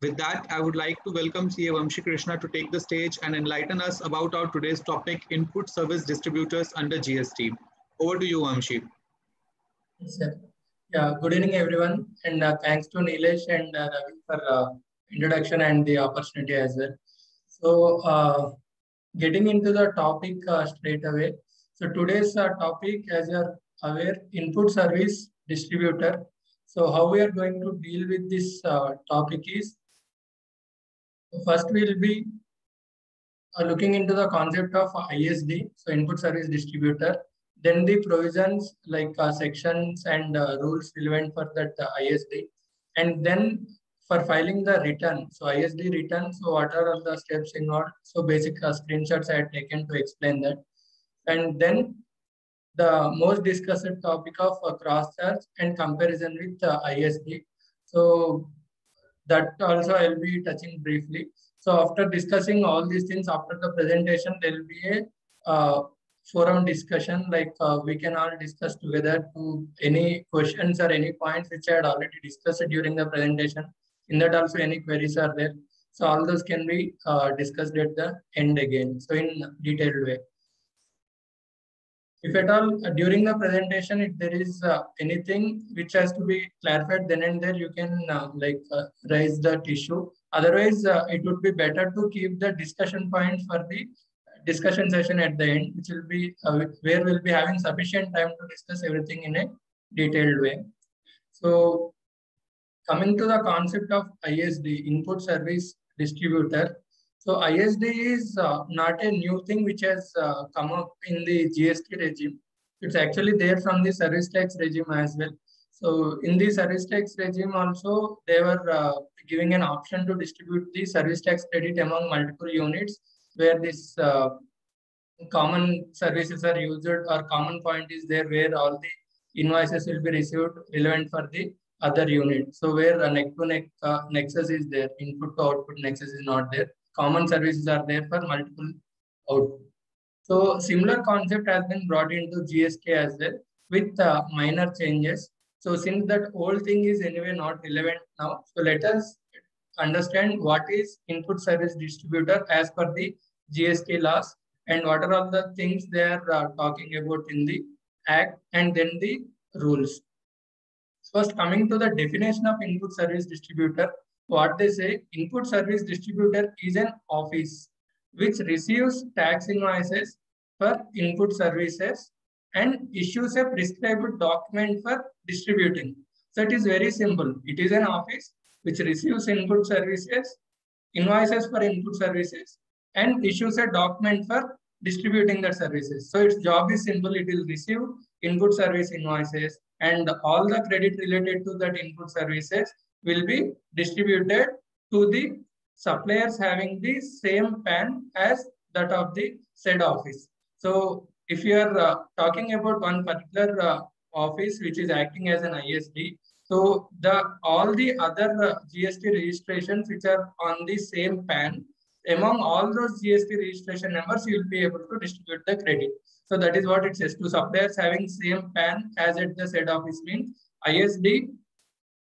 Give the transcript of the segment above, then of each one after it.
With that, I would like to welcome CA Vamshi Krishna to take the stage and enlighten us about our today's topic, input service distributors under GST. Over to you, Vamshi. Yes, sir. Yeah, good evening, everyone, and thanks to Nilesh and Ravi for introduction and the opportunity as well. So, getting into the topic straight away. So, today's topic, as you are aware, input service distributor. So, how we are going to deal with this topic is first we'll be looking into the concept of ISD, so input service distributor. Then the provisions like sections and rules relevant for that ISD. And then for filing the return, so ISD return, so what are all the steps involved? So basic screenshots I had taken to explain that. And then the most discussed topic of cross charge and comparison with ISD. So that also I'll be touching briefly. So after discussing all these things, after the presentation, there will be a forum discussion, like we can all discuss together to any questions or any points which I had already discussed during the presentation. In that also any queries are there. So all those can be discussed at the end again. So in detailed way. If at all during the presentation, if there is anything which has to be clarified, then and there you can raise that issue. Otherwise, it would be better to keep the discussion points for the discussion session at the end, which will be where we'll be having sufficient time to discuss everything in a detailed way. So coming to the concept of ISD, input service distributor. So ISD is not a new thing which has come up in the GST regime. It's actually there from the service tax regime as well. So in the service tax regime also, they were giving an option to distribute the service tax credit among multiple units where this common services are used or common point is there where all the invoices will be received relevant for the other unit. So where a neck to neck nexus is there, input to output nexus is not there. Common services are there for multiple output. So similar concept has been brought into GSK as well with minor changes. So since that whole thing is anyway not relevant now, so let us understand what is input service distributor as per the GST laws and what are all the things they are talking about in the act and then the rules. First, coming to the definition of input service distributor, what they say, input service distributor is an office which receives tax invoices for input services and issues a prescribed document for distributing. So it is very simple. It is an office which receives input services, invoices for input services, and issues a document for distributing the services. So its job is simple. It will receive input service invoices and all the credit related to that input services will be distributed to the suppliers having the same PAN as that of the said office. So if you are talking about one particular office which is acting as an ISD, so all the other GST registrations which are on the same PAN, among all those GST registration numbers, you will be able to distribute the credit. So that is what it says. To suppliers having same PAN as at the said office means ISD.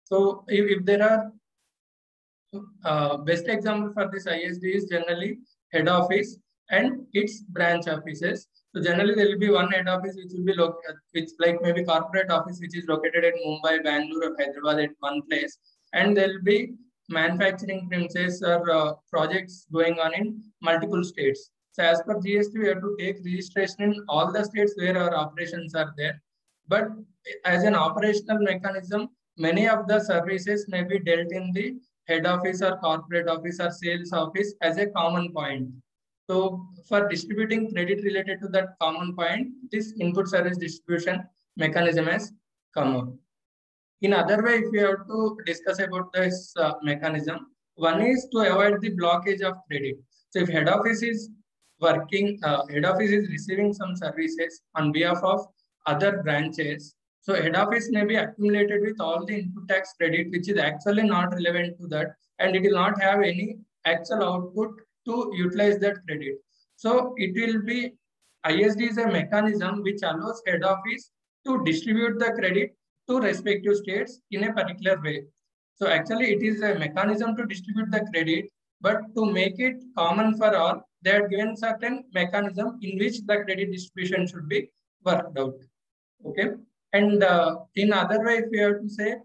So if there are best example for this ISD is generally head office and its branch offices. So generally there will be one head office which will be located, which like maybe corporate office which is located at Mumbai, Bangalore, or Hyderabad at one place, and there will be manufacturing premises or projects going on in multiple states. So as per GST, we have to take registration in all the states where our operations are there. But as an operational mechanism, many of the services may be dealt in the head office or corporate office or sales office as a common point. So for distributing credit related to that common point, this input service distribution mechanism has come up. In other way, if we have to discuss about this mechanism, one is to avoid the blockage of credit. So if head office is working, head office is receiving some services on behalf of other branches. So head office may be accumulated with all the input tax credit, which is actually not relevant to that, and it will not have any actual output to utilize that credit. So it will be, ISD is a mechanism which allows head office to distribute the credit to respective states in a particular way. So actually it is a mechanism to distribute the credit, but to make it common for all, they are given certain mechanism in which the credit distribution should be worked out. Okay. And in other way, if you have to say,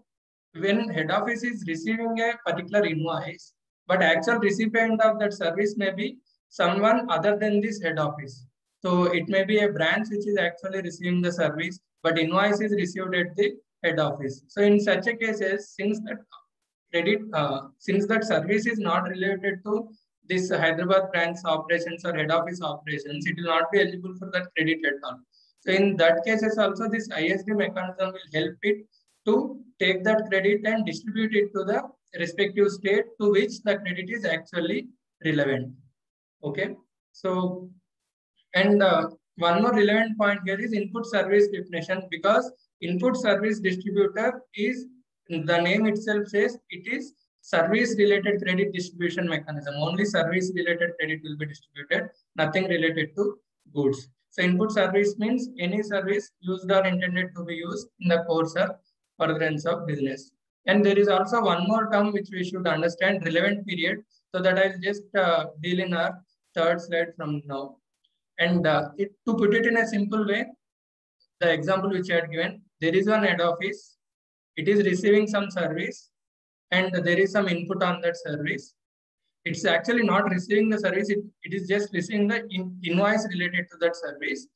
when head office is receiving a particular invoice, but actual recipient of that service may be someone other than this head office. So it may be a branch which is actually receiving the service, but invoice is received at the head office. So in such a cases, since that service is not related to this Hyderabad branch operations or head office operations, it will not be eligible for that credit at all. So in that cases also, this ISD mechanism will help it to take that credit and distribute it to the respective state to which the credit is actually relevant. Okay. So, and one more relevant point here is input service definition, because input service distributor is, the name itself says it is service related credit distribution mechanism. Only service related credit will be distributed, nothing related to goods. So input service means any service used or intended to be used in the course or furtherance of business. And there is also one more term which we should understand, relevant period. So that I'll just deal in our third slide from now. And to put it in a simple way, the example which I had given, there is one head office, it is receiving some service and there is some input on that service. It's actually not receiving the service, it is just receiving the invoice related to that service.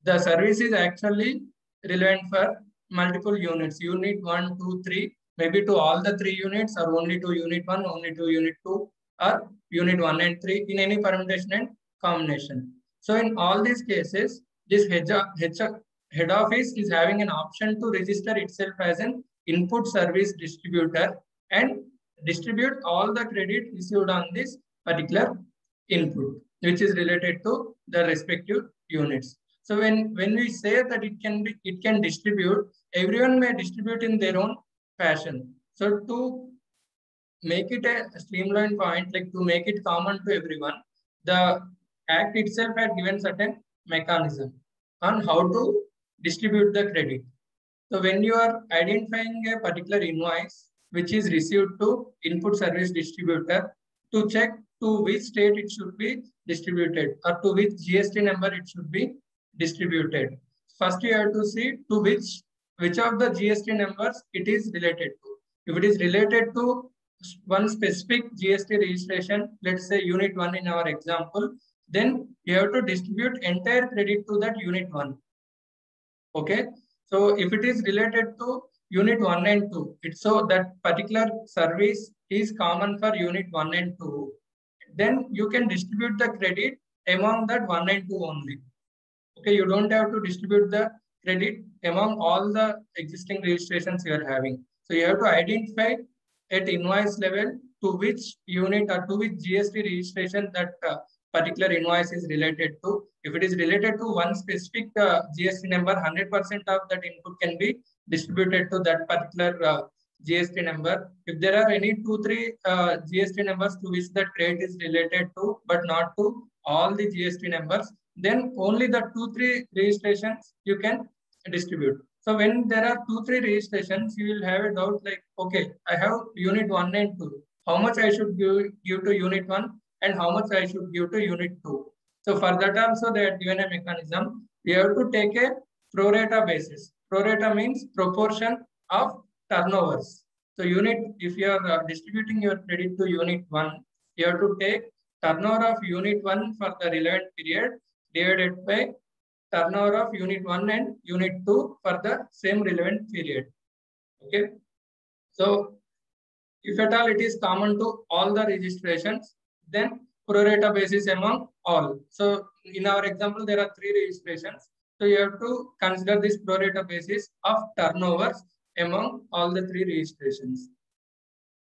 The service is actually relevant for multiple units, unit 1, 2, 3, maybe to all the 3 units, or only to unit 1, only to unit 2, or unit 1 and 3 in any permutation and combination. So in all these cases, this head office is having an option to register itself as an input service distributor and distribute all the credit received on this particular input, which is related to the respective units. So when we say that it can distribute, everyone may distribute in their own fashion. So to make it a streamlined point, like to make it common to everyone, the Act itself had given certain mechanism on how to distribute the credit. So when you are identifying a particular invoice which is received to input service distributor, to check to which state it should be distributed or to which GST number it should be distributed. First, you have to see to which of the GST numbers it is related to. If it is related to one specific GST registration, let's say unit 1 in our example, then you have to distribute entire credit to that unit 1. Okay. So if it is related to unit 1 and 2, it's so that particular service is common for unit 1 and 2, then you can distribute the credit among that 1 and 2 only. Okay, you don't have to distribute the credit among all the existing registrations you are having. So you have to identify at invoice level to which unit or to which GST registration that particular invoice is related to. If it is related to one specific GST number, 100% of that input can be distributed to that particular GST number. If there are any 2-3 GST numbers to which the trade is related to, but not to all the GST numbers, then only the 2-3 registrations you can distribute. So when there are 2-3 registrations, you will have a doubt like, okay, I have unit 1 and 2. How much I should give to unit 1 and how much I should give to unit 2. So for that also they are given a mechanism. We have to take a pro rata basis. Pro rata means proportion of turnovers. So unit, if you are distributing your credit to unit 1, you have to take turnover of unit 1 for the relevant period divided by turnover of unit 1 and unit 2 for the same relevant period. Okay. So if at all it is common to all the registrations, then pro rata basis among all. So in our example, there are 3 registrations. So you have to consider this pro rata basis of turnovers among all the 3 registrations.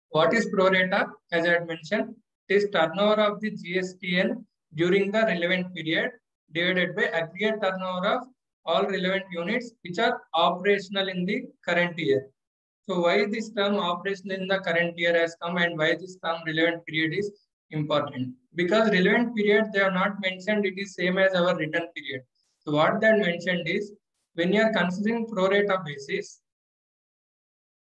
What is pro rata? As I had mentioned, it is turnover of the GSTN during the relevant period divided by aggregate turnover of all relevant units which are operational in the current year. So why this term operational in the current year has come and why this term relevant period is important? Because relevant period, they have not mentioned it is same as our return period. So what they mentioned is, when you are considering pro rata basis,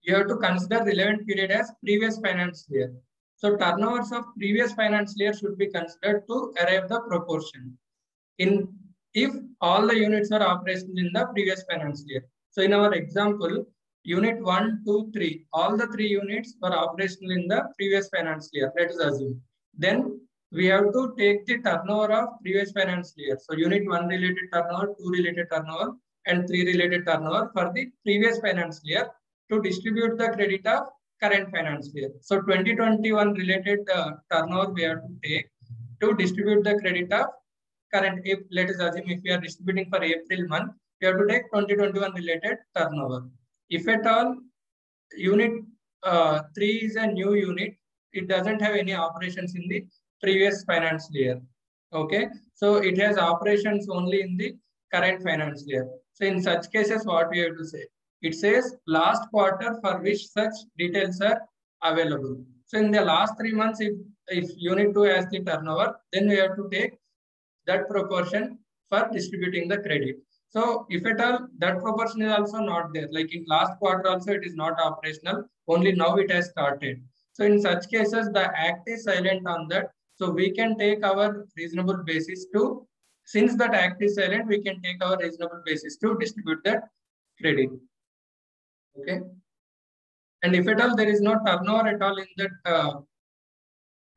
you have to consider relevant period as previous financial year. So turnovers of previous financial year should be considered to arrive the proportion. If all the units are operational in the previous financial year. So in our example, unit 1, 2, 3, all the 3 units were operational in the previous financial year. Let us assume. Then we have to take the turnover of previous financial year. So unit 1 related turnover, 2 related turnover, and 3 related turnover for the previous financial year to distribute the credit of current financial year. So 2021 related turnover we have to take to distribute the credit of current. Let us assume if we are distributing for April month, we have to take 2021 related turnover. If at all unit 3 is a new unit, it doesn't have any operations in the previous financial year. Okay, so it has operations only in the current financial year. So in such cases, what we have to say? It says last quarter for which such details are available. So in the last 3 months, if unit 2 has the turnover, then we have to take that proportion for distributing the credit. So if at all that proportion is also not there, like in last quarter also it is not operational, only now it has started. So in such cases, the act is silent on that. So we can take our reasonable basis to, since that act is silent, we can take our reasonable basis to distribute that credit. Okay. And if at all there is no turnover at all in that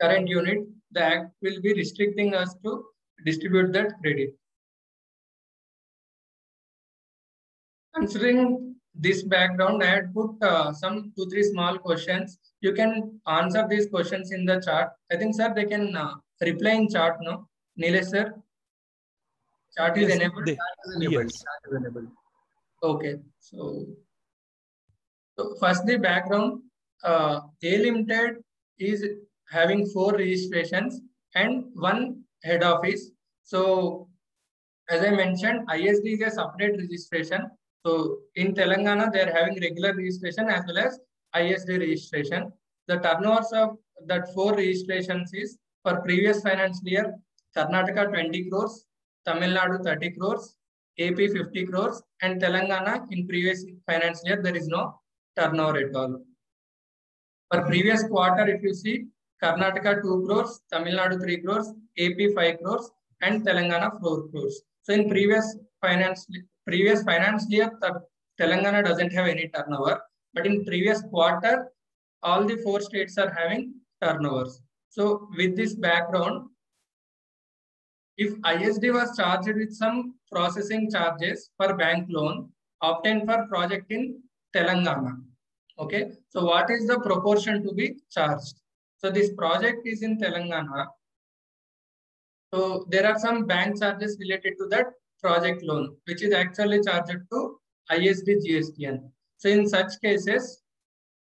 current unit, the act will be restricting us to distribute that credit. Considering this background, I had put some 2-3 small questions. You can answer these questions in the chat. I think, sir, they can reply in chat, no? Nilesh, sir? Chat is enabled? Yes. Chat is enabled. Okay. So first, the background. A Limited is having 4 registrations and 1 head office. So as I mentioned, ISD is a separate registration. So in Telangana, they are having regular registration as well as ISD registration. The turnovers of that 4 registrations is for previous financial year, Karnataka 20 crores, Tamil Nadu 30 crores, AP 50 crores, and Telangana in previous financial year, there is no turnover at all. For previous quarter, if you see, Karnataka 2 crores, Tamil Nadu 3 crores, AP 5 crores, and Telangana 4 crores. So in previous financial year, Telangana doesn't have any turnover, but in previous quarter, all the 4 states are having turnovers. So with this background, if ISD was charged with some processing charges for bank loan obtained for project in Telangana, okay, so what is the proportion to be charged? So this project is in Telangana. So there are some bank charges related to that project loan, which is actually charged to ISD GSTN. So in such cases,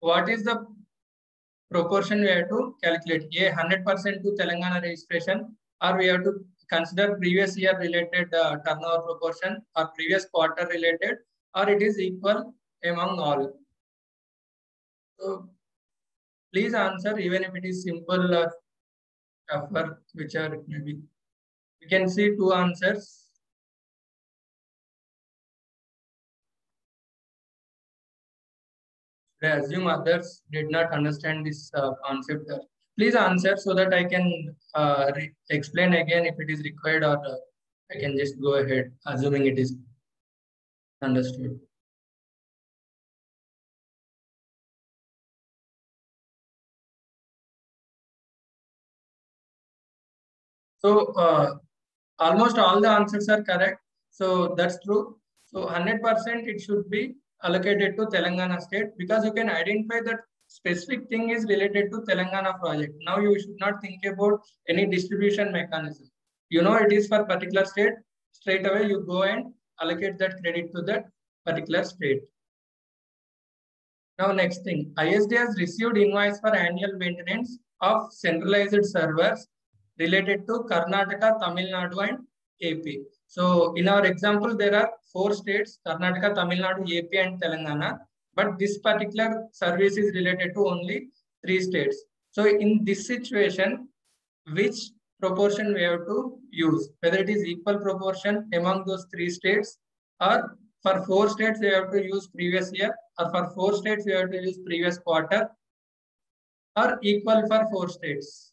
what is the proportion we have to calculate? A 100% to Telangana registration, or we have to consider previous year related turnover proportion, or previous quarter related, or it is equal among all. So please answer, even if it is simple or tougher, whichever it may be. We can see 2 answers. I assume others did not understand this concept. Please answer so that I can explain again if it is required, or I can just go ahead assuming it is understood. So almost all the answers are correct. So that's true. So 100% it should be allocated to Telangana state, because you can identify that specific thing is related to Telangana project. Now you should not think about any distribution mechanism. You know it is for particular state, straight away you go and allocate that credit to that particular state. Now next thing, ISD has received invoice for annual maintenance of centralized servers related to Karnataka, Tamil Nadu and AP. So in our example, there are 4 states, Karnataka, Tamil Nadu, AP and Telangana. But this particular service is related to only 3 states. So in this situation, which proportion we have to use? Whether it is equal proportion among those 3 states or For 4 states, we have to use previous year, or for 4 states, we have to use previous quarter, or equal for 4 states.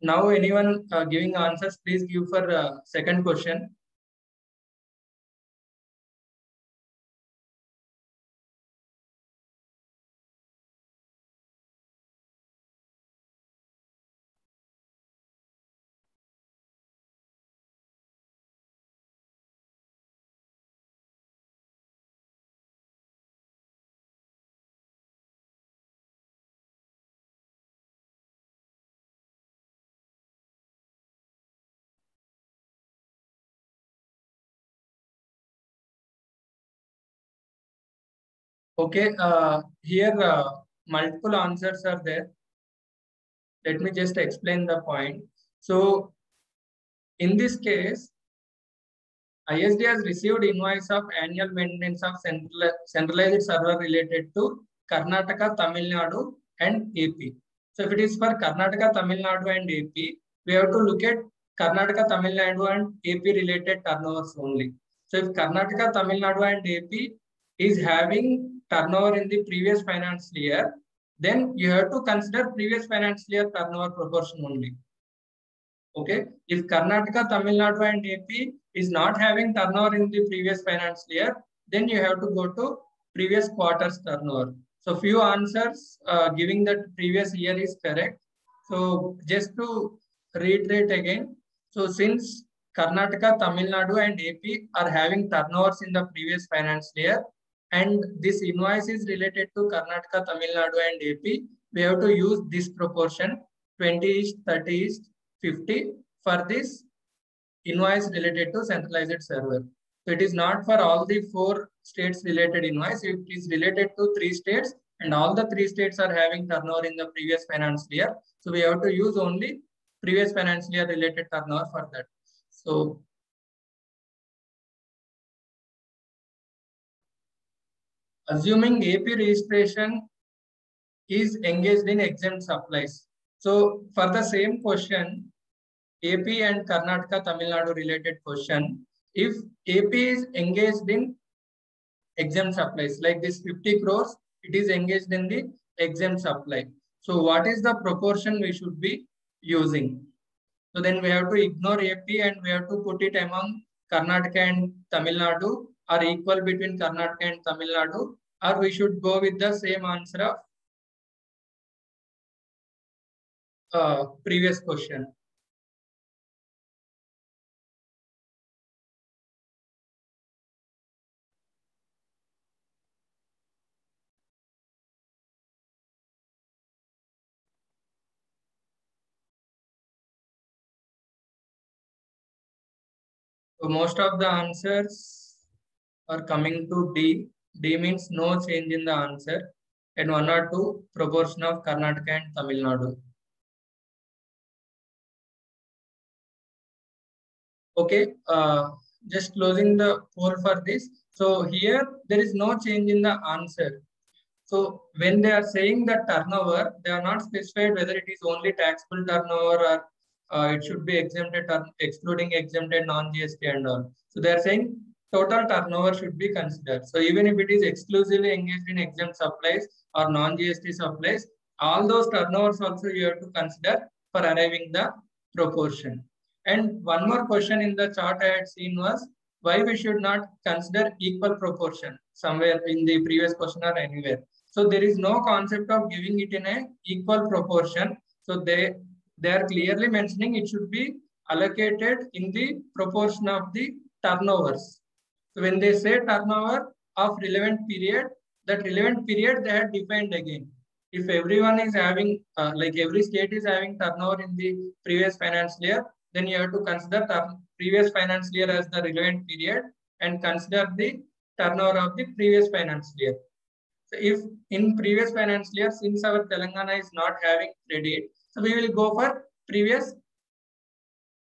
Now, anyone giving answers, please give for second question. Okay, here multiple answers are there. Let me just explain the point. So, in this case, ISD has received invoice of annual maintenance of centralized server related to Karnataka, Tamil Nadu, and AP. So, if it is for Karnataka, Tamil Nadu, and AP, we have to look at Karnataka, Tamil Nadu, and AP related turnovers only. So, if Karnataka, Tamil Nadu, and AP is having turnover in the previous financial year, then you have to consider previous financial year turnover proportion only. Okay, if Karnataka, Tamil Nadu, and AP is not having turnover in the previous financial year, then you have to go to previous quarter's turnover. So few answers giving that previous year is correct. So just to reiterate again, so since Karnataka, Tamil Nadu, and AP are having turnovers in the previous financial year, and this invoice is related to Karnataka, Tamil Nadu, and AP, we have to use this proportion 20, 30, 50 for this invoice related to centralized server. So it is not for all the 4 states related invoice. It is related to 3 states, and all the 3 states are having turnover in the previous financial year. So we have to use only previous financial year related turnover for that. So assuming AP registration is engaged in exempt supplies. So for the same question, AP and Karnataka, Tamil Nadu related question, if AP is engaged in exempt supplies, like this 50 crores, it is engaged in the exempt supply. So what is the proportion we should be using? So then we have to ignore AP and we have to put it among Karnataka and Tamil Nadu, or equal between Karnataka and Tamil Nadu, or we should go with the same answer of previous question. So most of the answers are coming to D. D means no change in the answer, and 1 or 2 proportion of Karnataka and Tamil Nadu. Okay, just closing the poll for this. So here there is no change in the answer. So when they are saying the turnover, they are not specified whether it is only taxable turnover or it should be exempted or excluding exempted non-GST and all. So they are saying total turnover should be considered. So even if it is exclusively engaged in exempt supplies or non-GST supplies, all those turnovers also you have to consider for arriving the proportion. And one more question in the chart I had seen was why we should not consider equal proportion somewhere in the previous question or anywhere. So there is no concept of giving it in a equal proportion. So they are clearly mentioning it should be allocated in the proportion of the turnovers. So when they say turnover of relevant period, that relevant period they have defined again. If everyone is having, like every state is having turnover in the previous financial year, then you have to consider previous financial year as the relevant period and consider the turnover of the previous financial year. So if in previous financial year, since our Telangana is not having credit, so we will go for previous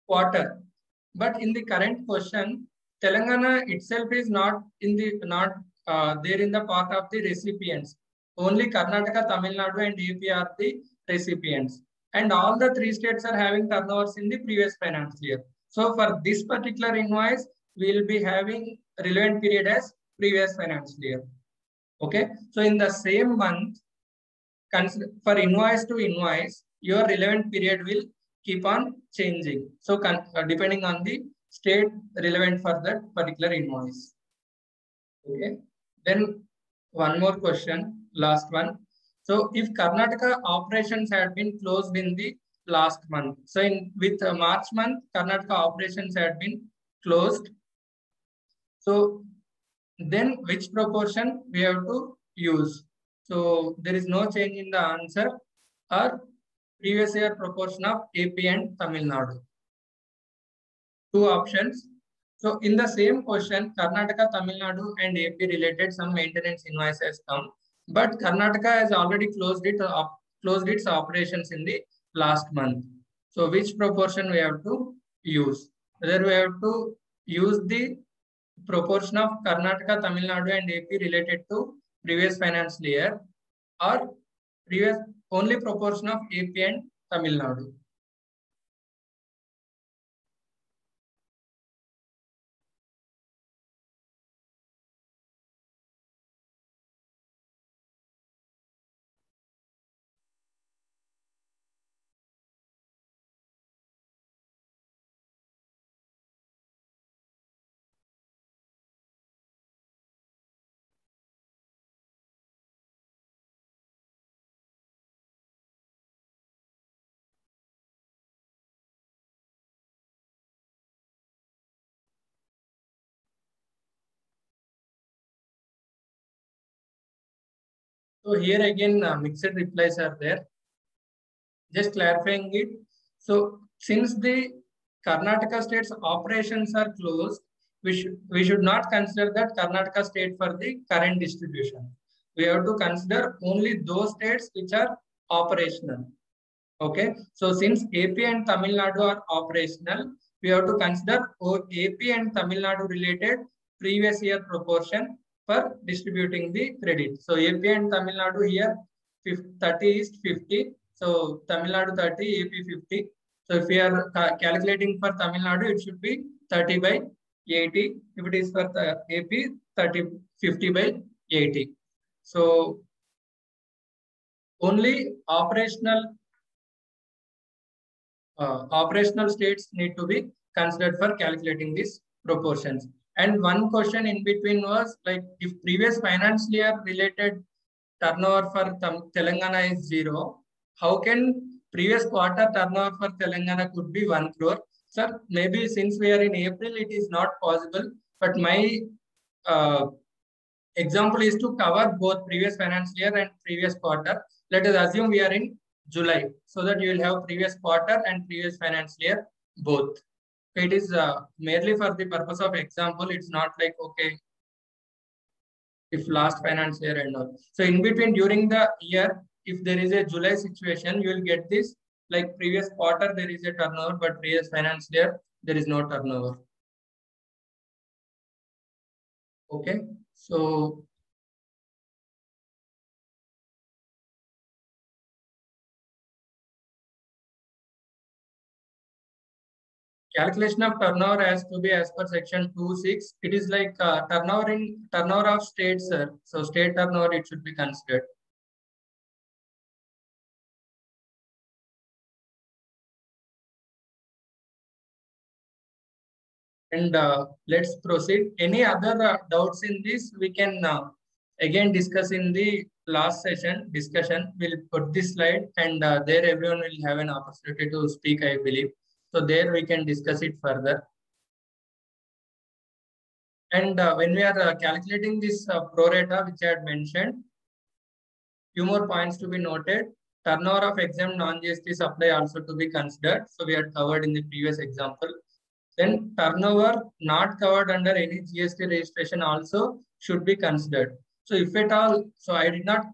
quarter. But in the current question, Telangana itself is not in the there in the part of the recipients. Only Karnataka, Tamil Nadu, and AP are the recipients. and all the 3 states are having turnovers in the previous financial year. So for this particular invoice, we will be having relevant period as previous financial year. Okay. So in the same month, for invoice to invoice, your relevant period will keep on changing. So depending on the state relevant for that particular invoice. Okay. Then one more question, last one. So if Karnataka operations had been closed in the last month, so with March month, Karnataka operations had been closed. So then which proportion we have to use? So there is no change in the answer, or previous year proportion of AP and Tamil Nadu. 2 options. So in the same question, Karnataka, Tamil Nadu and AP related some maintenance invoices come, but Karnataka has already closed its operations in the last month. So which proportion we have to use? Whether we have to use the proportion of Karnataka, Tamil Nadu and AP related to previous financial year, or only proportion of AP and Tamil Nadu. So here again, mixed replies are there. Just clarifying it. So since the Karnataka state's operations are closed, we should not consider that Karnataka state for the current distribution. We have to consider only those states which are operational. Okay. So since AP and Tamil Nadu are operational, we have to consider AP and Tamil Nadu related previous year proportion for distributing the credit. So AP and Tamil Nadu here 30 is 50. So Tamil Nadu 30, AP 50. So if we are calculating for Tamil Nadu, it should be 30 by 80. If it is for the AP, 50 by 80. So only operational states need to be considered for calculating these proportions. And one question in between was like, if previous financial year related turnover for Telangana is 0, how can previous quarter turnover for Telangana could be 1 crore? Sir, maybe since we are in April, it is not possible. But my example is to cover both previous financial year and previous quarter. Let us assume we are in July, so that you will have previous quarter and previous financial year both. It is merely for the purpose of example. It's not like, okay, if last financial year and all. So in between during the year, if there is a July situation, you will get this like previous quarter there is a turnover, but previous financial year there is no turnover. Okay, so calculation of turnover has to be as per section 2.6. It is like turnover of states, sir. So state turnover it should be considered. And let's proceed. Any other doubts in this? We can again discuss in the last session discussion. We'll put this slide, and there everyone will have an opportunity to speak, I believe. So there we can discuss it further. And when we are calculating this pro rata, which I had mentioned, few more points to be noted. Turnover of exempt non-GST supply also to be considered. So we had covered in the previous example. Then turnover not covered under any GST registration also should be considered. So if at all, so I did not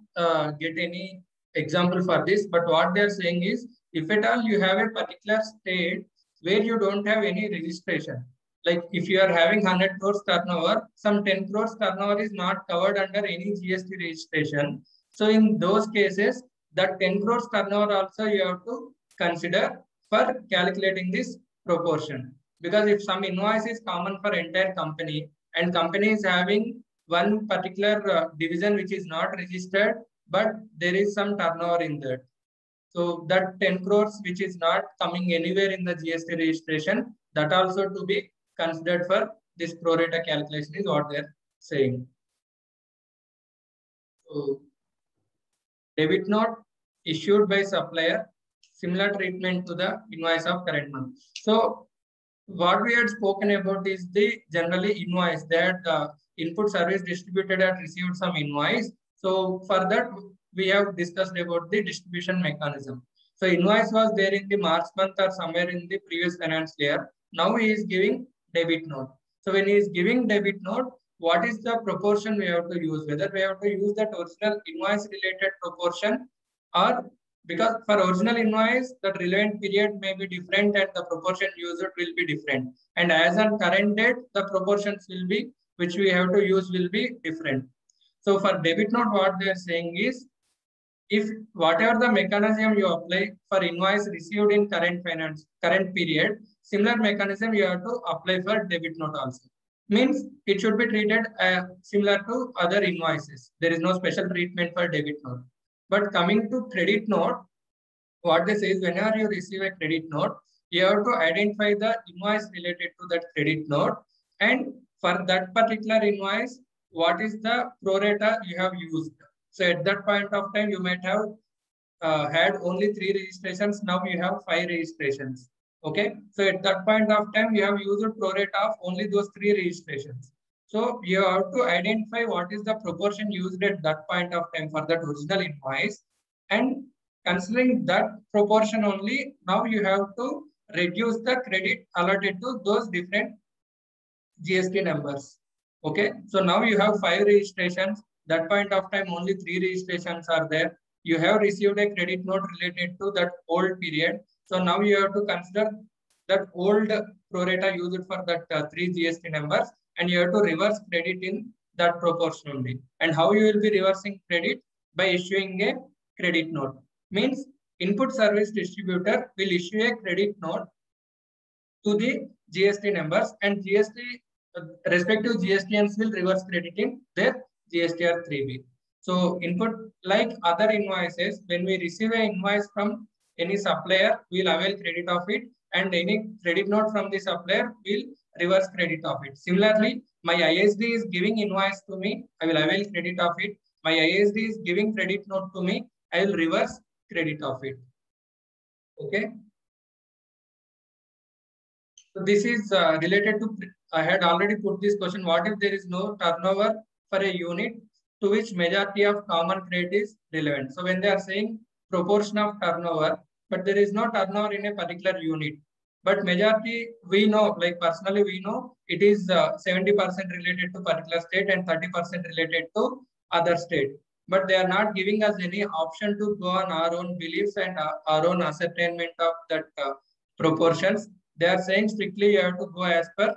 get any example for this, but what they are saying is, if at all you have a particular state where you don't have any registration, like if you are having 100 crores turnover, some 10 crores turnover is not covered under any GST registration. So in those cases, that 10 crores turnover also you have to consider for calculating this proportion. Because if some invoice is common for entire company and company is having one particular division which is not registered, but there is some turnover in that. So that 10 crores which is not coming anywhere in the GST registration, that also to be considered for this pro rata calculation is what they are saying. So debit note issued by supplier, similar treatment to the invoice of current month. So what we had spoken about is the generally invoice that input service distributed had received some invoice. So for that, we have discussed about the distribution mechanism. So invoice was there in the March month or somewhere in the previous financial year. Now he is giving debit note. So when he is giving debit note, what is the proportion we have to use? Whether we have to use that original invoice related proportion, or because for original invoice, the relevant period may be different and the proportion used will be different. And as on current date, the proportions will be, which we have to use will be different. So for debit note, what they are saying is, if whatever the mechanism you apply for invoice received in current period, similar mechanism you have to apply for debit note also. Means it should be treated similar to other invoices. There is no special treatment for debit note. But coming to credit note, what they say is whenever you receive a credit note, you have to identify the invoice related to that credit note. And for that particular invoice, what is the pro rata you have used? So at that point of time, you might have had only 3 registrations. Now you have 5 registrations. Okay. So at that point of time, you have used pro rata of only those 3 registrations. So you have to identify what is the proportion used at that point of time for that original invoice. And considering that proportion only, now you have to reduce the credit allotted to those different GST numbers. Okay. So now you have 5 registrations. That point of time, only 3 registrations are there. You have received a credit note related to that old period. So now you have to consider that old pro rata used for that 3 GST numbers, and you have to reverse credit in that proportion only. And how you will be reversing credit? By issuing a credit note. Means input service distributor will issue a credit note to the GST numbers, and respective GSTNs will reverse credit in their GSTR 3B. So input, like other invoices, when we receive an invoice from any supplier, we will avail credit of it, and any credit note from the supplier will reverse credit of it. Similarly, my ISD is giving invoice to me, I will avail credit of it. My ISD is giving credit note to me, I will reverse credit of it. Okay. So this is related to, I had already put this question, what if there is no turnover for a unit to which majority of common credit is relevant? So when they are saying proportion of turnover, but there is no turnover in a particular unit, but majority we know, like personally we know, it is 70% related to particular state and 30% related to other state. But they are not giving us any option to go on our own beliefs and our own ascertainment of that proportions. They are saying strictly you have to go as per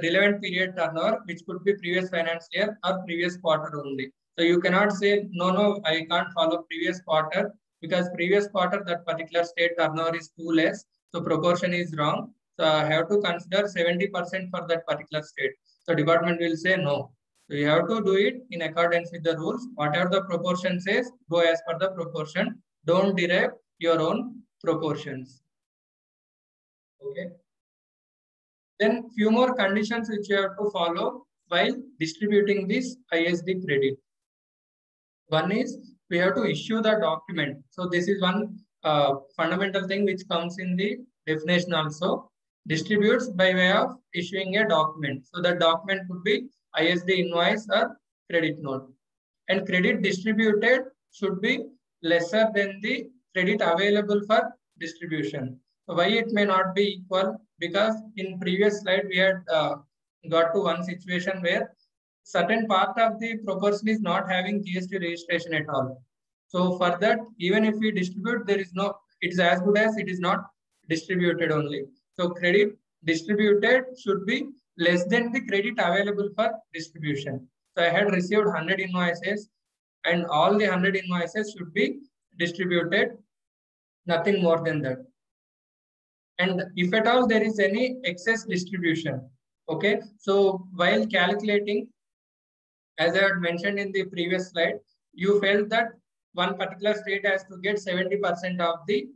relevant period turnover, which could be previous financial year or previous quarter only. So you cannot say, no, I can't follow previous quarter, because previous quarter that particular state turnover is too less. So proportion is wrong. So I have to consider 70% for that particular state. So department will say no. So you have to do it in accordance with the rules. Whatever the proportion says, go as per the proportion. Don't derive your own proportions. Okay. Then few more conditions which you have to follow while distributing this ISD credit. One is we have to issue the document. So this is one fundamental thing which comes in the definition also. Distributes by way of issuing a document. So the document could be ISD invoice or credit note. And credit distributed should be lesser than the credit available for distribution. So why it may not be equal? Because in previous slide we had got to one situation where certain part of the proportion is not having GST registration at all. So for that, even if we distribute, there is no, it's as good as it is not distributed only. So credit distributed should be less than the credit available for distribution. So I had received 100 invoices and all the 100 invoices should be distributed nothing more than that. And if at all there is any excess distribution, okay, so while calculating, as I had mentioned in the previous slide, you felt that one particular state has to get 70% of the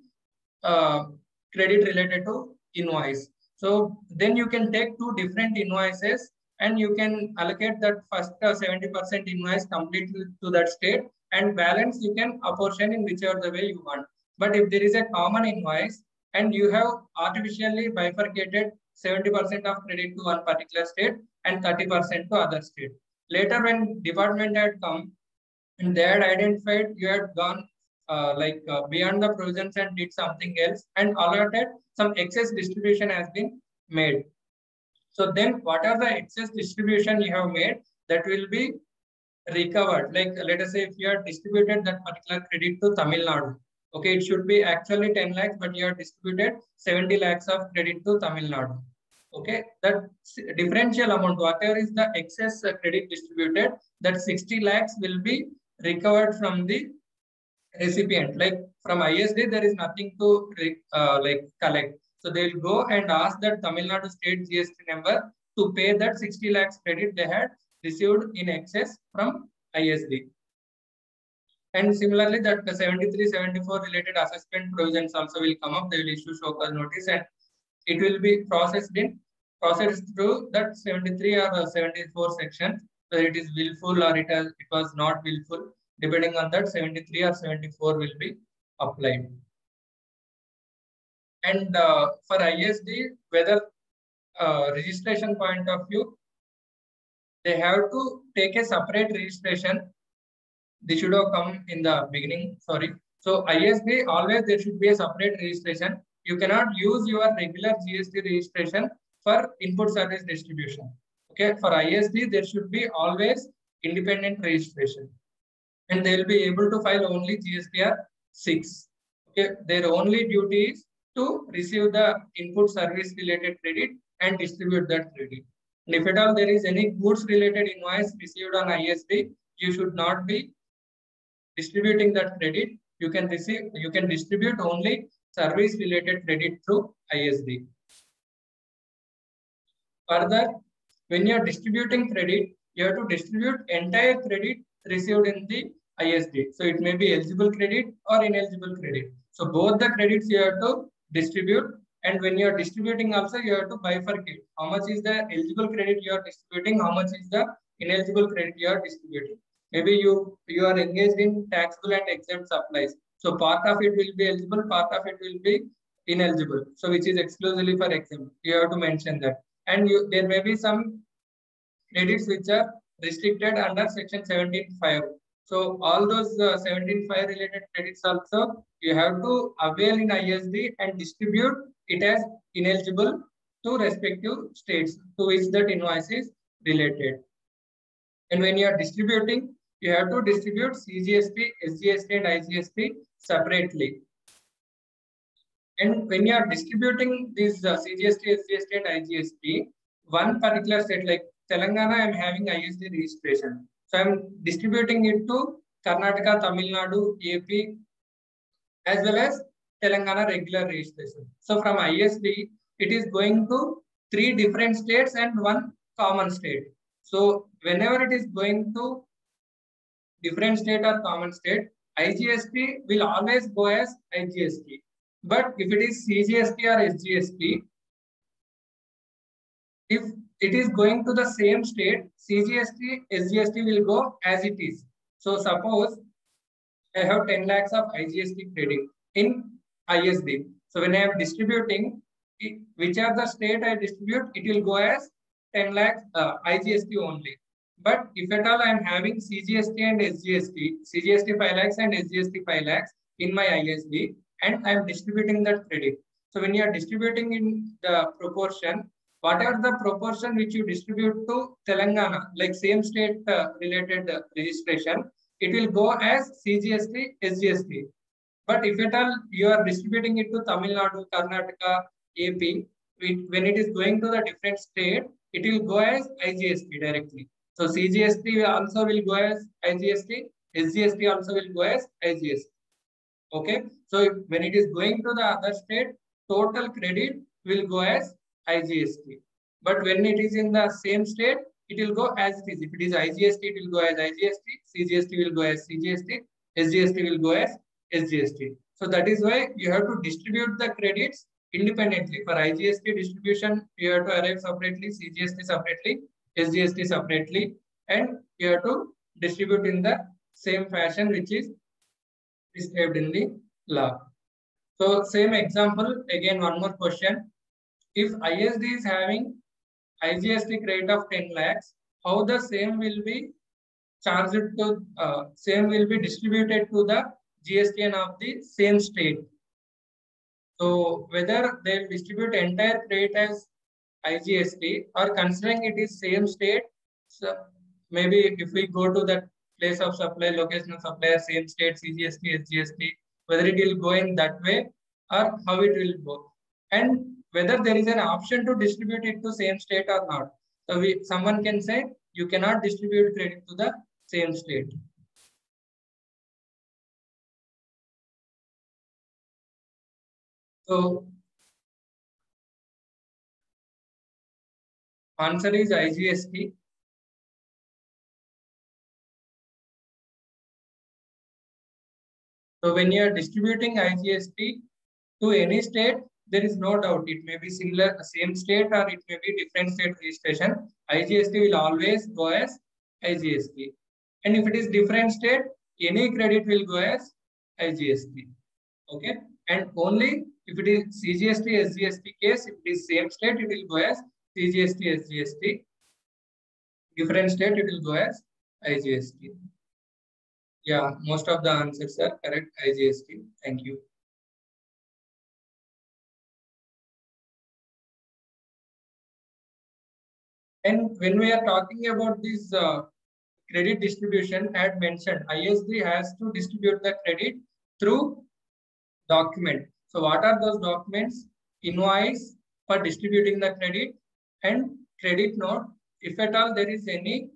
credit related to invoice. So then you can take two different invoices and you can allocate that first 70% invoice completely to that state, and balance you can apportion in whichever the way you want. But if there is a common invoice and you have artificially bifurcated 70% of credit to one particular state and 30% to other state, later when department had come and they had identified you had gone beyond the provisions and did something else and allotted some excess distribution has been made. So then what are the excess distribution you have made that will be recovered? Like let us say if you have distributed that particular credit to Tamil Nadu, okay, it should be actually 10 lakhs, but you have distributed 70 lakhs of credit to Tamil Nadu. Okay, that differential amount, whatever is the excess credit distributed, that 60 lakhs will be recovered from the recipient. Like from ISD, there is nothing to collect. So they will go and ask that Tamil Nadu state GST number to pay that 60 lakhs credit they had received in excess from ISD. And similarly, that the 73, 74 related assessment provisions also will come up. They will issue show cause notice and it will be processed through that 73 or 74 section, whether it is willful or it was not willful. Depending on that, 73 or 74 will be applied. And for ISD, whether registration point of view, they have to take a separate registration. They should have come in the beginning, sorry. So ISD, always there should be a separate registration. You cannot use your regular GST registration for input service distribution. Okay, for ISD, there should be always independent registration. And they will be able to file only GSTR 6. Okay, their only duty is to receive the input service related credit and distribute that credit. And if at all there is any goods related invoice received on ISD, you should not be distributing that credit. You can distribute only service related credit through ISD. Further, when you are distributing credit, you have to distribute entire credit received in the ISD. So it may be eligible credit or ineligible credit. So both the credits you have to distribute, and when you are distributing also you have to bifurcate. How much is the eligible credit you are distributing? How much is the ineligible credit you are distributing? Maybe you are engaged in taxable and exempt supplies. So part of it will be eligible, part of it will be ineligible. So which is exclusively for exempt. You have to mention that. And there may be some credits which are restricted under section 17.5. So all those 17.5 related credits also you have to avail in ISD and distribute it as ineligible to respective states to which that invoice is related. And when you are distributing, you have to distribute CGST, SGST and IGST separately. And when you are distributing these CGST, SGST and IGST, one particular state like Telangana, I am having ISD registration. So I am distributing it to Karnataka, Tamil Nadu, AP, as well as Telangana regular registration. So from ISD, it is going to 3 different states and 1 common state. So whenever it is going to different state or common state, IGST will always go as IGST. But if it is CGST or SGST, if it is going to the same state, CGST, SGST will go as it is. So suppose I have 10 lakhs of IGST credit in ISD. So when I am distributing, whichever state I distribute, it will go as 10 lakhs IGST only. But if at all I am having CGST and SGST, CGST 5 lakhs and SGST 5 lakhs in my ISD, and I am distributing that credit. So when you are distributing in the proportion, whatever the proportion which you distribute to Telangana, like same state related registration, it will go as CGST, SGST. But if at all you are distributing it to Tamil Nadu, Karnataka, AP, when it is going to the different state, it will go as IGST directly. So CGST also will go as IGST, SGST also will go as IGST. Okay, so when it is going to the other state, total credit will go as IGST. But when it is in the same state, it will go as it is. If it is IGST, it will go as IGST, CGST will go as CGST, SGST will go as SGST. So that is why you have to distribute the credits independently. For IGST distribution, you have to arrive separately, CGST separately, SGST separately, and you have to distribute in the same fashion which is described in the law. So same example, again one more question. If ISD is having IGST credit of 10 lakhs, how the same will be charged to, same will be distributed to the GSTN of the same state. So whether they will distribute entire credit as IGST or considering it is same state, so maybe if we go to that place of supply, location of supplier, same state, CGST, SGST, whether it will go in that way or how it will go. And whether there is an option to distribute it to same state or not. So someone can say you cannot distribute credit to the same state. So answer is IGST. So when you are distributing IGST to any state, there is no doubt it may be similar, same state, or it may be different state registration. IGST will always go as IGST. And if it is different state, any credit will go as IGST. Okay. And only if it is CGST, SGST case, if it is same state, it will go as CGST, SGST. Different state, it will go as IGST. Yeah, most of the answers are correct, IGST. Thank you. And when we are talking about this credit distribution, I had mentioned ISD has to distribute the credit through document. So what are those documents? Invoice for distributing the credit and credit note. If at all there is any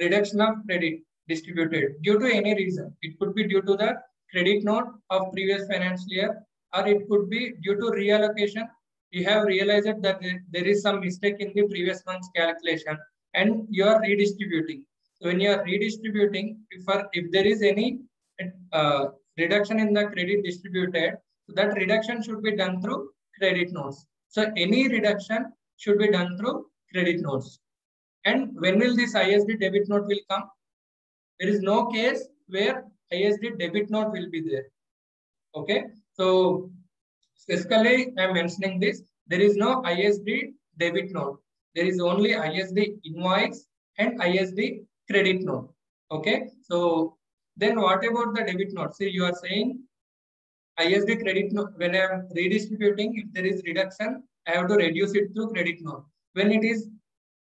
reduction of credit distributed due to any reason, it could be due to the credit note of previous financial year, or it could be due to reallocation. You have realized that there is some mistake in the previous month's calculation and you are redistributing. So when you are redistributing, if there is any reduction in the credit distributed, so that reduction should be done through credit notes. So any reduction should be done through credit notes. And when will this ISD debit note will come? There is no case where ISD debit note will be there. Okay. So specifically, I am mentioning this. There is no ISD debit note. There is only ISD invoice and ISD credit note. Okay. So then what about the debit note? See, you are saying ISD credit note, when I am redistributing, if there is reduction, I have to reduce it through credit note. When it is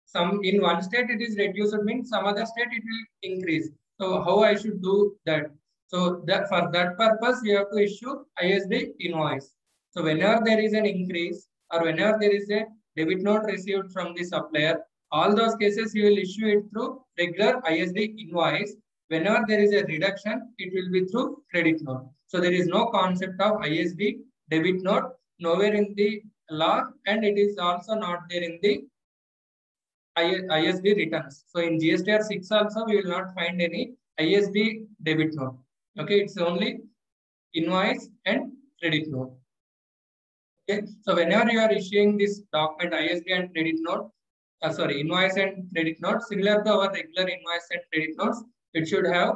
some in one state it is reduced, means some other state it will increase. So how I should do that? So that for that purpose, you have to issue ISD invoice. So whenever there is an increase or whenever there is a debit note received from the supplier, all those cases you will issue it through regular ISD invoice. Whenever there is a reduction, it will be through credit note. So there is no concept of ISD debit note nowhere in the law, and it is also not there in the ISD returns. So in GSTR 6 also we will not find any ISD debit note. Okay, it's only invoice and credit note. Okay, so whenever you are issuing this document ISD and credit note, invoice and credit note, similar to our regular invoice and credit notes, it should have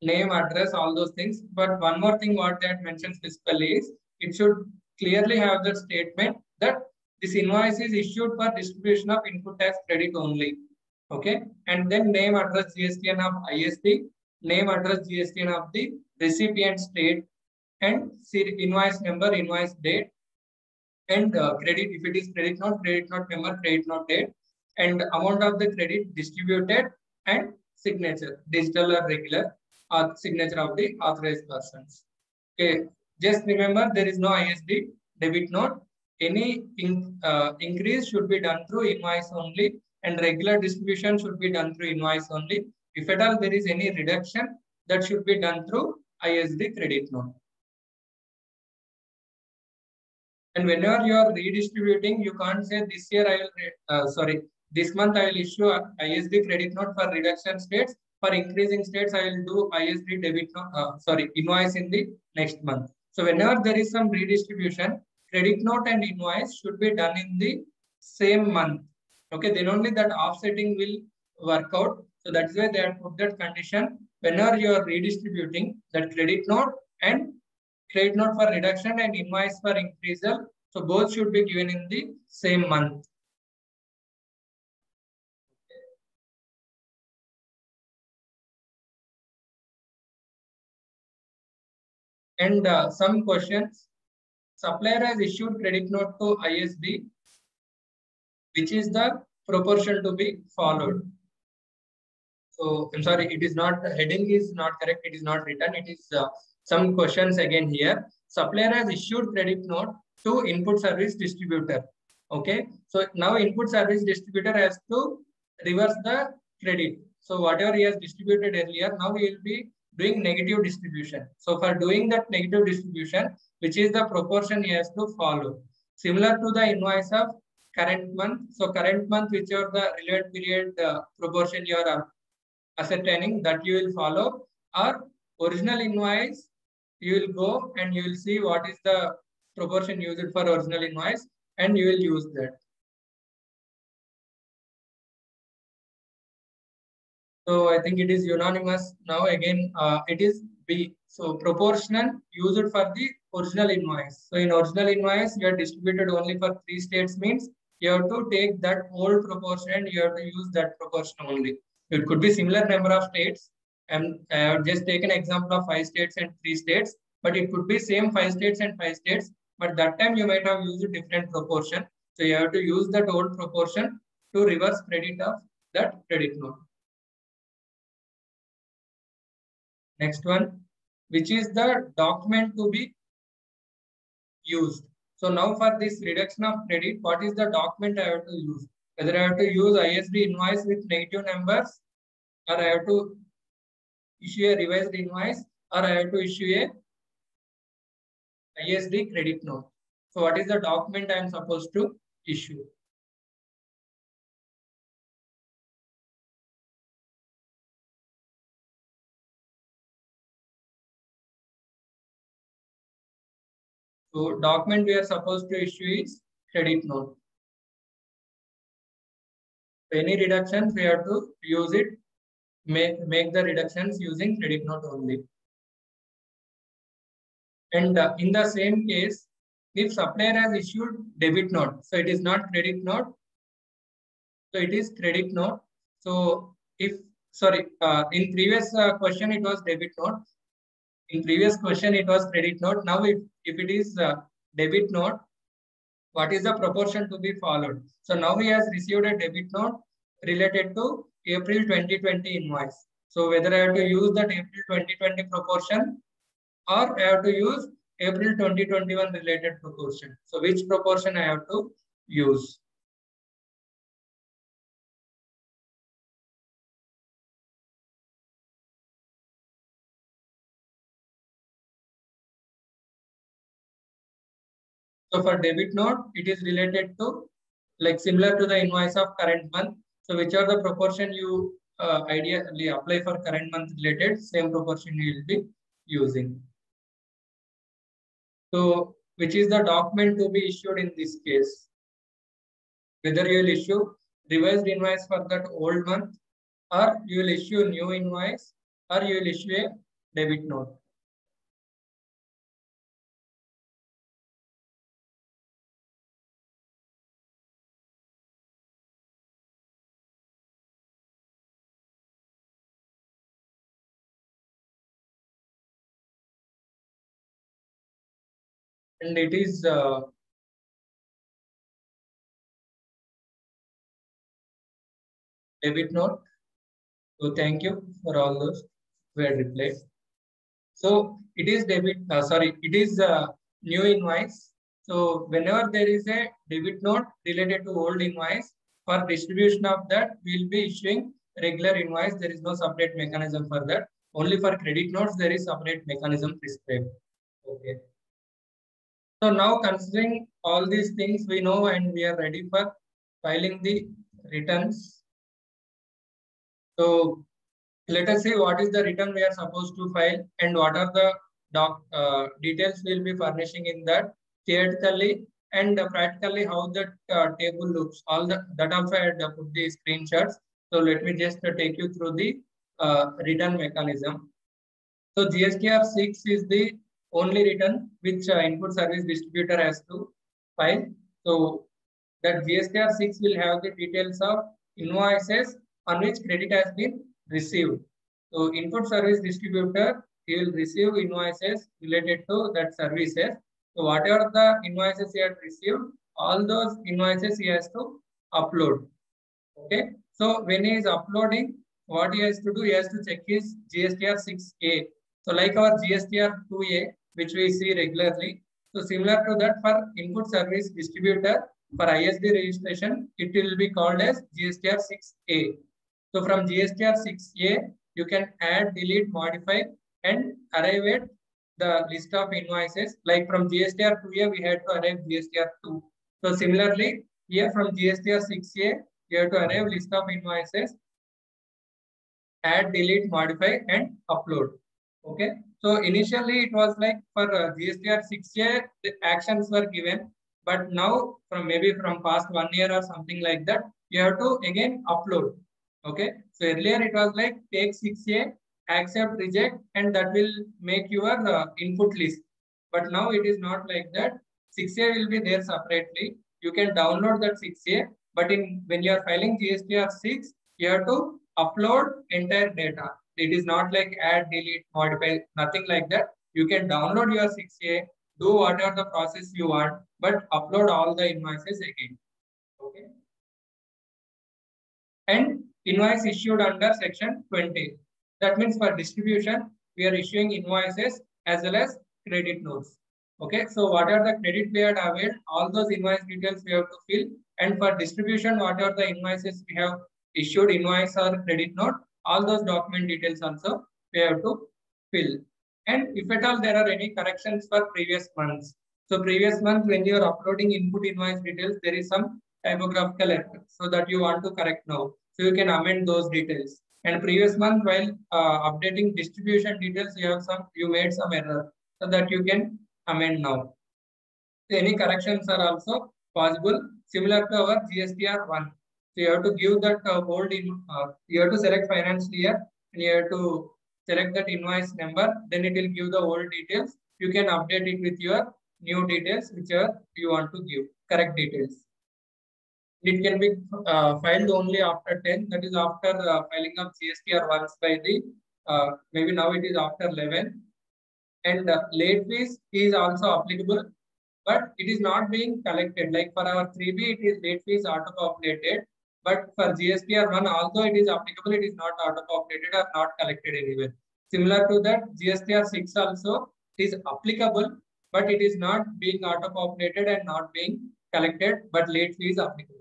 name, address, all those things. But one more thing what that mentions specifically is it should clearly have the statement that this invoice is issued for distribution of input tax credit only. Okay. And then name, address, GSTN of ISD, name, address, GSTN of the recipient state, and invoice number, invoice date, and credit, if it is credit note number, credit note date, and amount of the credit distributed, and signature, digital or regular, signature of the authorized persons. Okay. Just remember there is no ISD debit note. Any increase should be done through invoice only, and regular distribution should be done through invoice only. If at all there is any reduction, that should be done through ISD credit note. And whenever you are redistributing, you can't say this year this month I will issue a ISD credit note for reduction states. For increasing states, I will do ISD debit note, invoice in the next month. So whenever there is some redistribution, credit note and invoice should be done in the same month. Okay, then only that offsetting will work out. So that's why they have put that condition. Whenever you are redistributing, that credit note and credit note for reduction and invoice for increasal, so both should be given in the same month. And some questions. Supplier has issued credit note to ISD. Which is the proportion to be followed? So I'm sorry, it is not, heading is not correct. It is not written. It is some questions again here. Supplier has issued credit note to input service distributor. Okay. So now input service distributor has to reverse the credit. So whatever he has distributed earlier, now he will be doing negative distribution. So for doing that negative distribution, which is the proportion he has to follow. Similar to the invoice of current month. So current month, whichever the relevant period proportion you are ascertaining, that you will follow, or original invoice, you will go and you will see what is the proportion used for original invoice and you will use that. So I think it is unanimous. Now again, it is B. So proportional used for the original invoice. So in original invoice, you are distributed only for 3 states means you have to take that old proportion and you have to use that proportion only. It could be similar number of states. And I have just taken an example of 5 states and 3 states, but it could be same 5 states and 5 states. But that time you might have used a different proportion. So you have to use that old proportion to reverse credit of that credit note. Next one, which is the document to be used. So now for this reduction of credit, what is the document I have to use? Whether I have to use ISD invoice with negative numbers, or I have to issue a revised invoice, or I have to issue a ISD credit note. So what is the document I am supposed to issue? So document we are supposed to issue is credit note. So any reductions we have to use it, make the reductions using credit note only. And in the same case, if supplier has issued debit note, so it is not credit note, so it is credit note. So if, sorry, in previous question it was debit note. In previous question it was credit note. Now if it is debit note, what is the proportion to be followed? So now he has received a debit note related to April 2020 invoice. So whether I have to use that April 2020 proportion or I have to use April 2021 related proportion. So which proportion I have to use? So for debit note, it is related to, like similar to the invoice of current month. So whichever the proportion you ideally apply for current month related, same proportion you will be using. So which is the document to be issued in this case? Whether you will issue revised invoice for that old month, or you will issue new invoice, or you will issue a debit note. And it is debit note. So thank you for all those who had replied. So it is debit, it is new invoice. So whenever there is a debit note related to old invoice, for distribution of that, we will be issuing regular invoice. There is no separate mechanism for that. Only for credit notes, there is separate mechanism prescribed. Okay. So now considering all these things we know and we are ready for filing the returns. So let us see what is the return we are supposed to file and what are the details we will be furnishing in that theoretically and practically how that table looks. All that also I had put the screenshots. So let me just take you through the return mechanism. So GSTR 6 is the only return which input service distributor has to file. So that GSTR 6 will have the details of invoices on which credit has been received. So input service distributor, he will receive invoices related to that services. So whatever the invoices he had received, all those invoices he has to upload. Okay. So when he is uploading, what he has to do, he has to check his GSTR 6A. So like our GSTR 2A, which we see regularly. So similar to that for input service distributor, for ISD registration, it will be called as GSTR 6A. So from GSTR 6A, you can add, delete, modify, and arrive at the list of invoices. Like from GSTR 2A, we had to arrive GSTR 2. So similarly, here from GSTR 6A, you have to arrive list of invoices, add, delete, modify, and upload. Okay. So initially it was like for GSTR 6A, the actions were given, but now from maybe from past 1 year or something like that, you have to again upload. Okay. So earlier it was like take 6A, accept, reject, and that will make your input list. But now it is not like that. 6A will be there separately. You can download that 6A, but when you are filing GSTR 6, you have to upload entire data. It is not like add, delete, modify, nothing like that. You can download your 6A, do whatever the process you want, but upload all the invoices again. Okay. And invoice issued under section 20. That means for distribution, we are issuing invoices as well as credit notes. Okay, so whatever the credit we had availed, all those invoice details we have to fill. And for distribution, whatever the invoices we have issued, invoice or credit note, all those document details also we have to fill. And if at all there are any corrections for previous months. So previous month, when you are uploading input invoice details, there is some typographical error, so that you want to correct now. So you can amend those details. And previous month, while updating distribution details, you made some error, so that you can amend now. So any corrections are also possible, similar to our GSTR 1. So you have to give that you have to select finance year, and you have to select that invoice number. Then it will give the old details. You can update it with your new details, which you want to give correct details. It can be filed only after 10, that is after filing of GSTR once by the, maybe now it is after 11. And late fees is also applicable, but it is not being collected. Like for our 3B, it is late fees auto-populated, but for GSTR 1, although it is applicable, it is not auto-populated or not collected anywhere. Similar to that, GSTR 6 also is applicable, but it is not being auto-populated and not being collected, but late fee is applicable.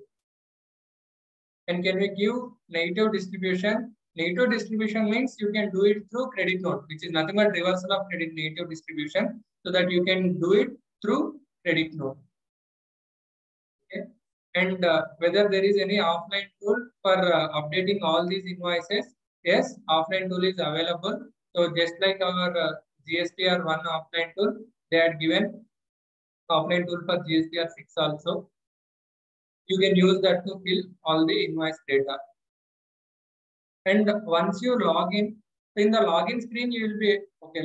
And can we give negative distribution? Negative distribution means you can do it through credit note, which is nothing but reversal of credit negative distribution, so that you can do it through credit note. Okay. And whether there is any offline tool for updating all these invoices? Yes, offline tool is available. So just like our GSTR 1 offline tool, they had given offline tool for GSTR 6 also. You can use that to fill all the invoice data. And once you log in the login screen, you will be, okay,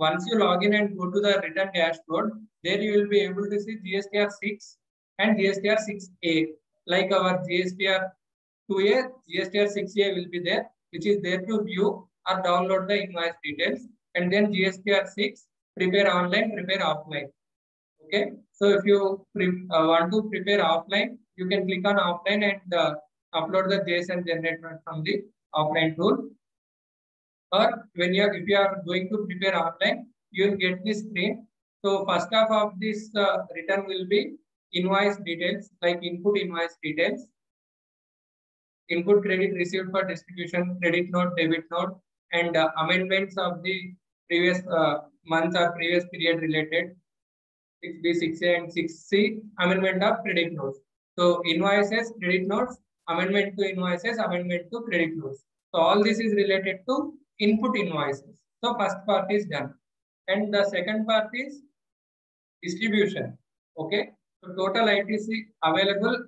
once you log in and go to the return dashboard, there you will be able to see GSTR 6 and GSTR 6A. Like our GSTR 2A, GSTR 6A will be there, which is there to view or download the invoice details. And then GSTR 6, prepare online, prepare offline. Okay, so if you want to prepare offline, you can click on offline and upload the JSON generator from the offline tool. Or if you are going to prepare offline, you will get this screen. So first half of this return will be invoice details, like input invoice details, input credit received for distribution, credit note, debit note, and amendments of the previous month or previous period related. 6B, 6A and 6C, amendment of credit notes. So invoices, credit notes, amendment to invoices, amendment to credit notes. So all this is related to input invoices. So first part is done. And the second part is distribution. Okay. So total ITC available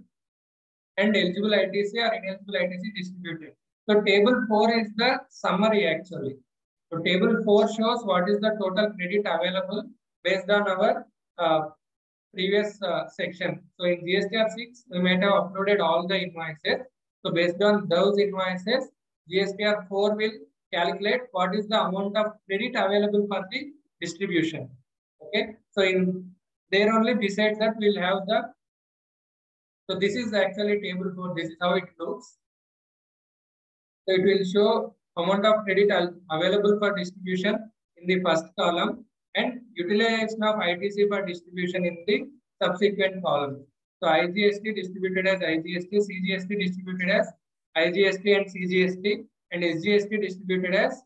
and eligible ITC or ineligible ITC distributed. So table 4 is the summary actually. So table 4 shows what is the total credit available based on our previous section. So in GSTR 6, we might have uploaded all the invoices. So based on those invoices, GSTR 4 will calculate what is the amount of credit available for the distribution. Okay. So in there only besides that we'll have the, so this is actually table 4. This is how it looks. So it will show amount of credit available for distribution in the first column and utilization of ITC for distribution in the subsequent column. So IGST distributed as IGST, CGST distributed as IGST and CGST, and SGST distributed as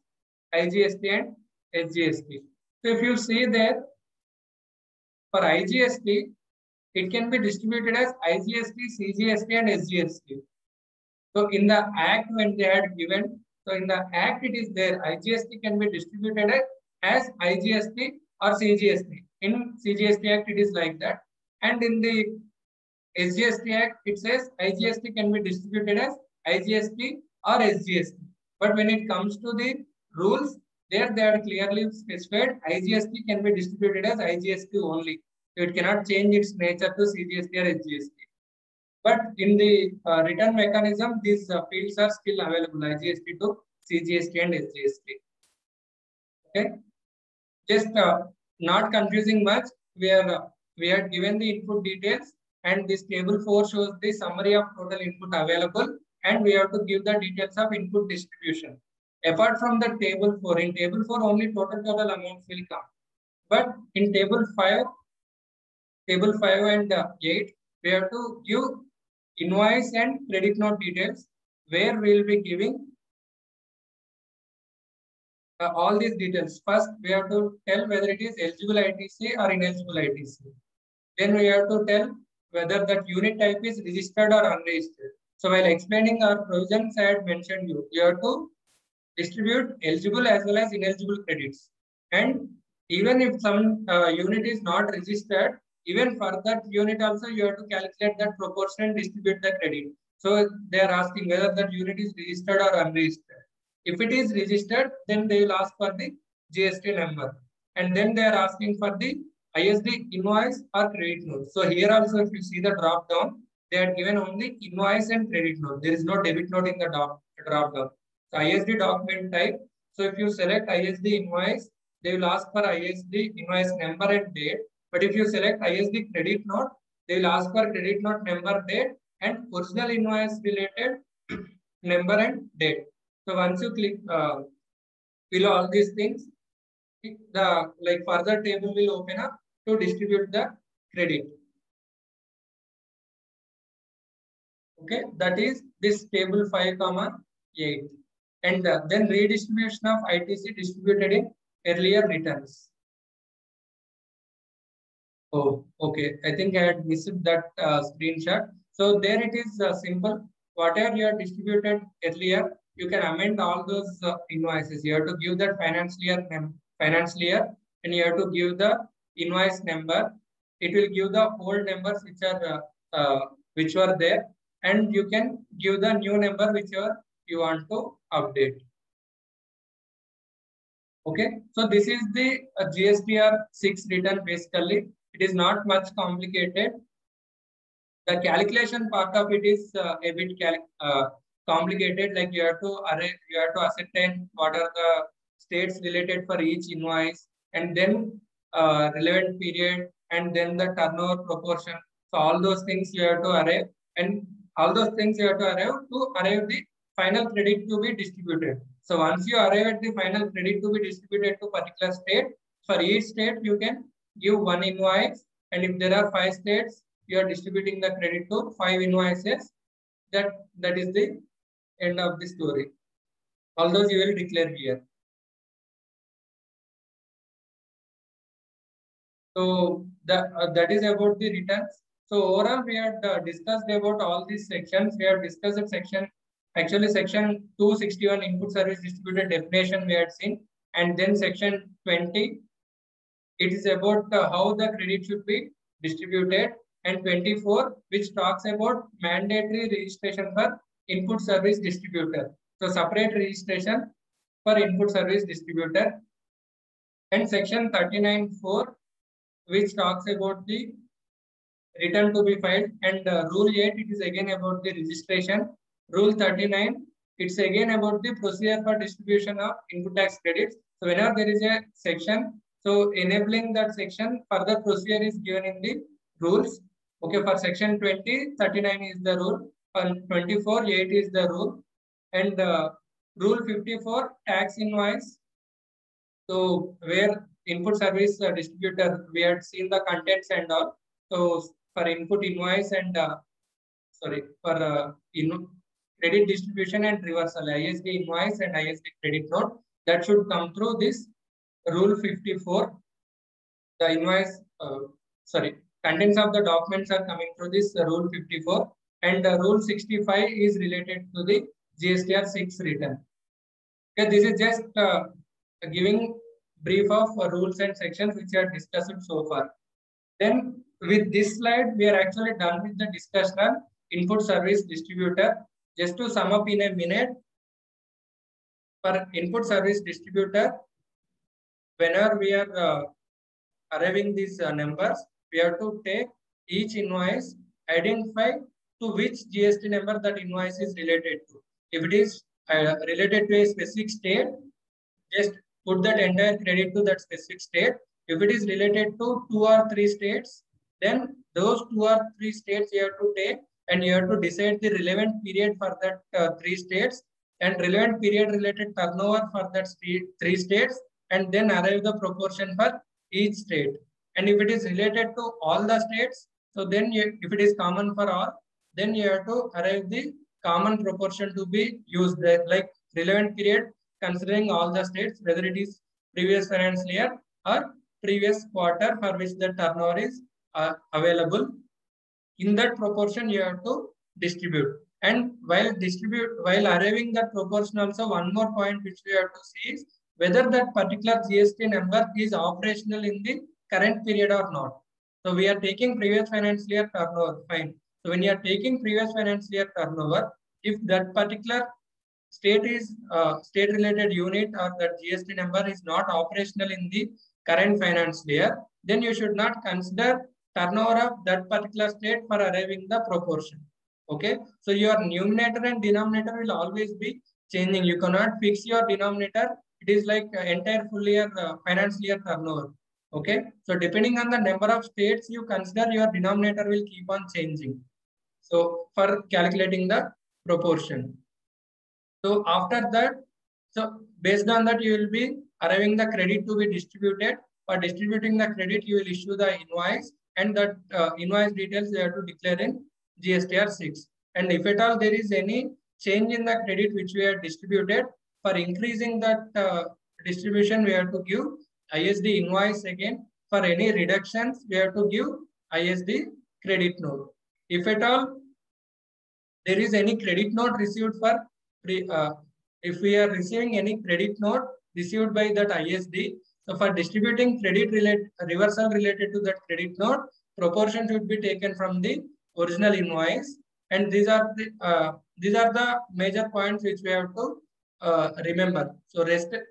IGST and SGST. So if you see there, for IGST, it can be distributed as IGST, CGST and SGST. So in the Act when they had given, so in the Act it is there, IGST can be distributed as IGST or CGST. In CGST Act it is like that. And in the SGST Act it says IGST can be distributed as IGST or SGST. But when it comes to the rules, there they are clearly specified IGST can be distributed as IGST only. So it cannot change its nature to CGST or SGST. But in the return mechanism, these fields are still available, IGST to CGST and SGST. Okay. Just not confusing much. We had given the input details, and this table 4 shows the summary of total input available, and we have to give the details of input distribution. Apart from the table 4, in table 4 only total amounts will come. But in table 5 and 8, we have to give invoice and credit note details, where we will be giving all these details. First, we have to tell whether it is eligible ITC or ineligible ITC. Then we have to tell whether that unit type is registered or unregistered. So while explaining our provisions, I had mentioned you have to distribute eligible as well as ineligible credits. And even if some unit is not registered, even for that unit also you have to calculate that proportion and distribute the credit. So they are asking whether that unit is registered or unregistered. If it is registered, then they will ask for the GST number. And then they are asking for the ISD invoice or credit note. So here also, if you see the drop down, they are given only invoice and credit note. There is no debit note in the drop down. So ISD document type. So if you select ISD invoice, they will ask for ISD invoice number and date. But if you select ISD credit note, they will ask for credit note number, date, and original invoice related number and date. So once you click fill all these things, the further table will open up to distribute the credit. Okay, that is this table 5,8, and then redistribution of ITC distributed in earlier returns. Oh, okay. I think I had missed that screenshot. So there it is simple. Whatever you have distributed earlier, you can amend all those invoices. You have to give that financial year, and you have to give the invoice number. It will give the old numbers which were there, and you can give the new number which you want to update. Okay, so this is the GSTR 6 return basically. It is not much complicated. The calculation part of it is a bit complicated. Like you have to ascertain what are the states related for each invoice, and then relevant period, and then the turnover proportion. So all those things you have to arrive, and all those things you have to arrive the final credit to be distributed. So once you arrive at the final credit to be distributed to particular state, for each state you can give one invoice, and if there are 5 states, you are distributing the credit to 5 invoices. That is the end of the story. All those you will declare here. So that is about the returns. So overall, we had discussed about all these sections. We have discussed section 261 input service distributor definition we had seen, and then section 20. It is about how the credit should be distributed, and 24, which talks about mandatory registration for input service distributor. So separate registration for input service distributor, and section 39.4, which talks about the return to be filed, and rule 8, it is again about the registration. Rule 39, it's again about the procedure for distribution of input tax credits. So whenever there is a section, so enabling that section, further procedure is given in the rules. Okay, for section 20, 39 is the rule. For 24, 8 is the rule. And rule 54, tax invoice. So where input service distributor, we had seen the contents and all. So for input invoice and credit distribution and reversal, ISD invoice and ISD credit note, that should come through this rule 54. The invoice, contents of the documents are coming through this rule 54, and rule 65 is related to the GSTR 6 return. Okay, this is just giving brief of rules and sections which are discussed so far. Then with this slide, we are actually done with the discussion on input service distributor. Just to sum up in a minute, for input service distributor, whenever we are arriving these numbers, we have to take each invoice, identify to which GST number that invoice is related to. If it is related to a specific state, just put that entire credit to that specific state. If it is related to 2 or 3 states, then those 2 or 3 states you have to take, and you have to decide the relevant period for that 3 states and relevant period related turnover for that 3 states, and then arrive the proportion for each state. And if it is related to all the states, so then if it is common for all, then you have to arrive the common proportion to be used there, like relevant period considering all the states, whether it is previous financial year or previous quarter for which the turnover is available. In that proportion, you have to distribute. And while arriving that proportion, also one more point which we have to see is whether that particular GST number is operational in the current period or not. So we are taking previous financial year turnover, fine. So when you are taking previous financial year turnover, if that particular state is state related unit or that GST number is not operational in the current financial year, then you should not consider turnover of that particular state for arriving the proportion. Okay, so your numerator and denominator will always be changing. You cannot fix your denominator. It is like entire full year financial year turnover. Okay, so depending on the number of states you consider, your denominator will keep on changing. So for calculating the proportion. So after that, so based on that, you will be arriving the credit to be distributed. For distributing the credit, you will issue the invoice, and that invoice details you have to declare in GSTR 6. And if at all there is any change in the credit which we have distributed, for increasing that distribution, we have to give ISD invoice again. For any reductions, we have to give ISD credit note. If at all there is any credit note received for if we are receiving any credit note received by that ISD, so for distributing credit reversal related to that credit note, proportion should be taken from the original invoice. And these are the major points which we have to remember. So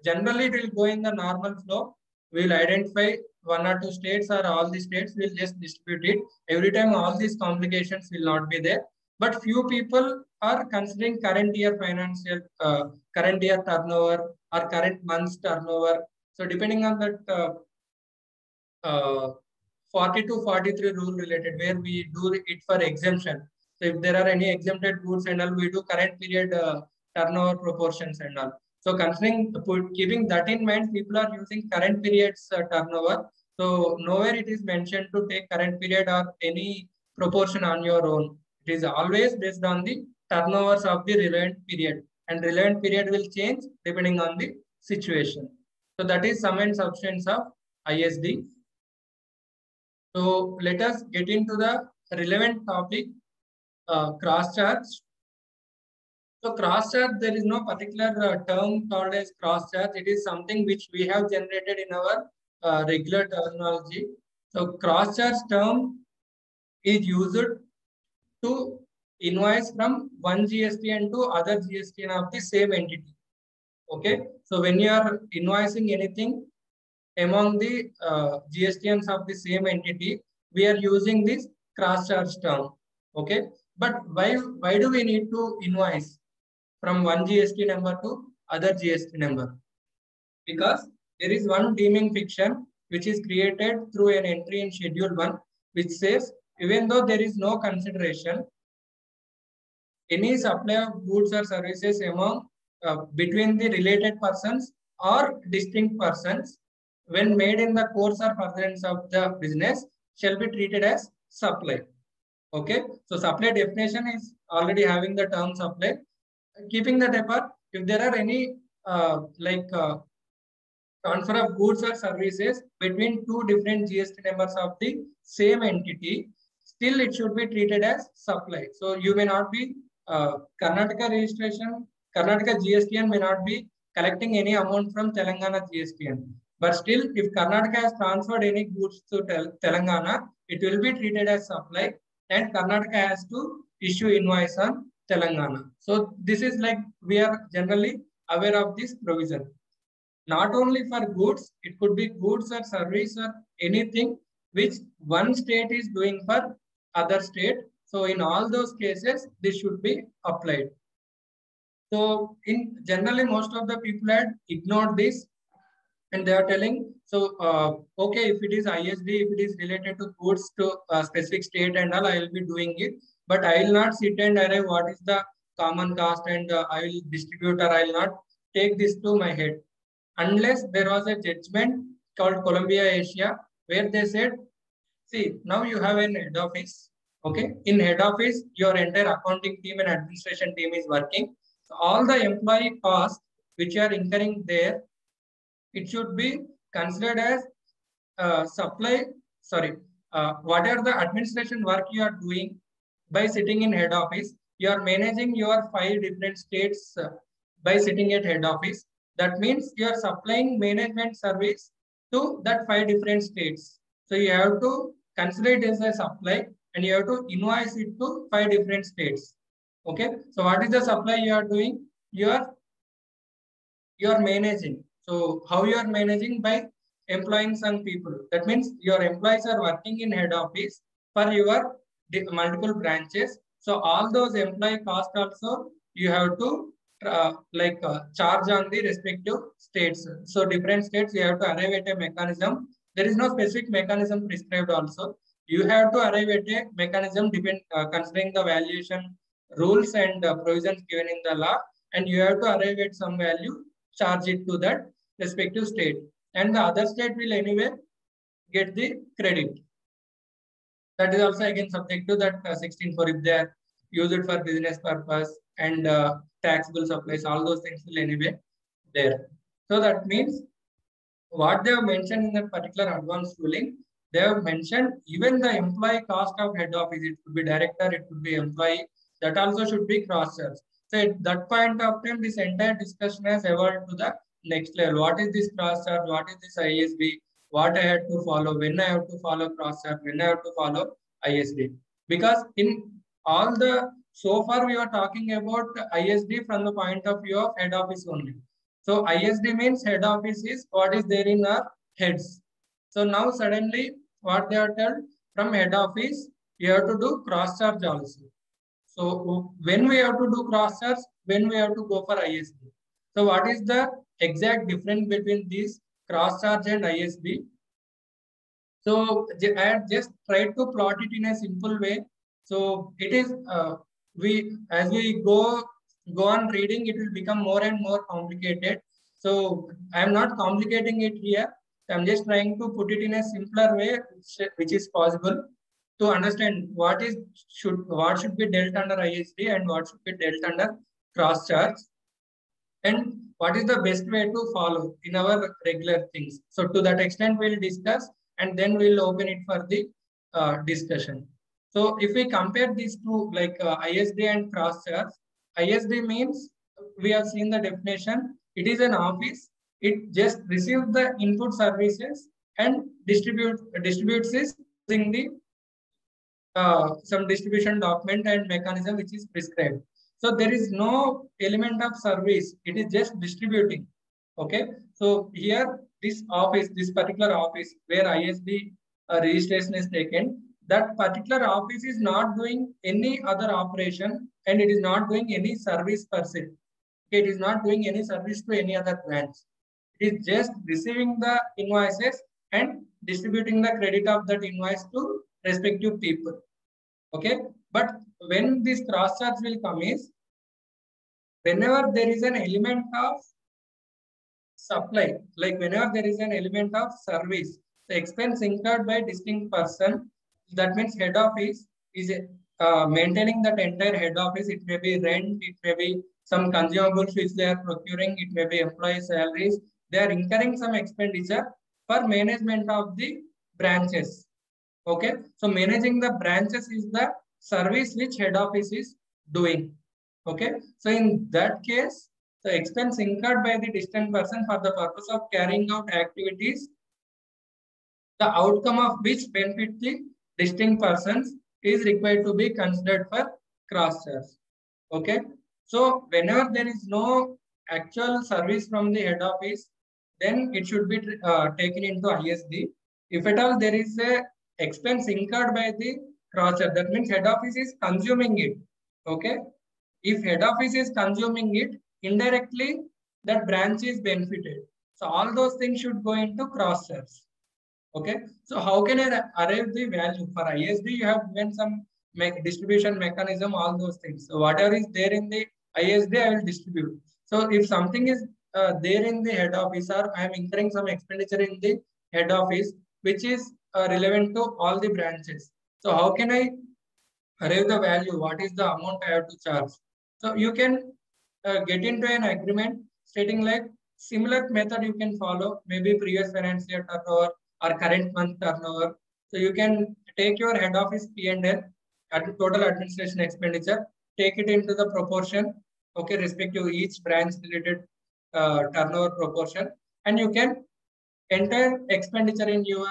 generally it will go in the normal flow. We will identify 1 or 2 states or all the states. We will just distribute it. Every time all these complications will not be there. But few people are considering current year financial, current year turnover or current month's turnover. So depending on that 42, 43 rule related, where we do it for exemption. So if there are any exempted goods and all, we do current period turnover proportions and all. So considering, keeping that in mind, people are using current periods turnover. So nowhere it is mentioned to take current period or any proportion on your own. It is always based on the turnovers of the relevant period. and relevant period will change depending on the situation. So that is sum and substance of ISD. So let us get into the relevant topic, cross charge. So cross charge, there is no particular term called as cross charge. It is something which we have generated in our regular terminology. So cross charge term is used to invoice from one GSTN to other GSTN of the same entity. Okay, so when you are invoicing anything among the GSTNs of the same entity, we are using this cross charge term. Okay, but why do we need to invoice from one GST number to other GST number? Because there is one deeming fiction which is created through an entry in Schedule 1, which says even though there is no consideration, any supply of goods or services among between the related persons or distinct persons when made in the course or furtherance of the business shall be treated as supply. Okay, so supply definition is already having the term supply. Keeping that apart, if there are any transfer of goods or services between two different GST numbers of the same entity, still it should be treated as supply. So you may not be Karnataka registration, Karnataka GSTN may not be collecting any amount from Telangana GSTN. But still, if Karnataka has transferred any goods to Telangana, it will be treated as supply, and Karnataka has to issue invoice on Telangana. So this is like we are generally aware of this provision. Not only for goods, it could be goods or service or anything which one state is doing for other state. So in all those cases, this should be applied. So in generally, most of the people had ignored this and they are telling, so okay, if it is ISD, if it is related to goods to a specific state and all, I will be doing it. But I will not sit and arrive what is the common cost and I will distribute, or I will not take this to my head. Unless there was a judgment called Columbia Asia, where they said, see, now you have an head office. Okay, in head office, your entire accounting team and administration team is working. So all the employee costs which you are incurring there, it should be considered as supply. Sorry, whatever the administration work you are doing by sitting in head office, you are managing your 5 different states by sitting at head office. That means you are supplying management service to that 5 different states. So you have to consider it as a supply and you have to invoice it to 5 different states. Okay. So what is the supply you are doing? You are managing. So how you are managing? By employing some people. That means your employees are working in head office for your multiple branches. So all those employee cost also you have to charge on the respective states. So different states you have to arrive at a mechanism. There is no specific mechanism prescribed also. You have to arrive at a mechanism considering the valuation rules and provisions given in the law, and you have to arrive at some value, charge it to that respective state, and the other state will anyway get the credit. That is also again subject to that 16(4) if they are used for business purpose and taxable supplies, all those things will anyway there. So that means what they have mentioned in that particular advanced ruling, they have mentioned even the employee cost of head office, it could be director, it could be employee, that also should be cross-charged. So at that point of time, this entire discussion has evolved to the next level. What is this cross-charge? What is this ISB? What I have to follow? When I have to follow cross-charge? When I have to follow ISD? Because in all the, so far we are talking about ISD from the point of view of head office only. So ISD means head office is what is there in our heads. So now suddenly what they are told, from head office, you have to do cross-charge also. So when we have to do cross-charge, when we have to go for ISD. So what is the exact difference between this cross-charge and ISD? So I have just tried to plot it in a simple way. So it is, as we go on reading, it will become more and more complicated. So I am not complicating it here. I'm just trying to put it in a simpler way, which is possible, to understand what should be dealt under ISD and what should be dealt under cross charge. and what is the best way to follow in our regular things. So to that extent, we'll discuss and then we'll open it for the discussion. So if we compare these two, like ISD and cross charge, ISD means, we have seen the definition, it is an office. It just receives the input services and distributes this using the some distribution document and mechanism which is prescribed. So there is no element of service. It is just distributing. Okay. So here this office, this particular office where ISD registration is taken, that particular office is not doing any other operation and it is not doing any service per se. It is not doing any service to any other branch. It is just receiving the invoices and distributing the credit of that invoice to respective people. Okay. But when this cross charge will come is, whenever there is an element of supply, like whenever there is an element of service, the expense incurred by distinct person, that means head office is maintaining that entire head office. It may be rent, it may be some consumables which they are procuring, it may be employee salaries. They are incurring some expenditure for management of the branches. Okay, so managing the branches is the service which head office is doing. Okay, so in that case, the expense incurred by the distant person for the purpose of carrying out activities, the outcome of which benefit the distinct persons, is required to be considered for cross charge. Okay, so whenever there is no actual service from the head office, then it should be taken into ISD. If at all there is a expense incurred by the cross charge, that means head office is consuming it. Okay, if head office is consuming it, indirectly that branch is benefited. So all those things should go into cross charge. Okay, so how can I arrive the value? For ISD, you have given some distribution mechanism, all those things. So whatever is there in the ISD, I will distribute. So if something is there in the head office, or I am incurring some expenditure in the head office, which is relevant to all the branches. So how can I arrive the value? What is the amount I have to charge? So you can get into an agreement stating like similar method you can follow, maybe previous financial year turnover or current month turnover. So you can take your head office P&L at the total administration expenditure, take it into the proportion, okay, respective each branch related turnover proportion, and you can enter expenditure in your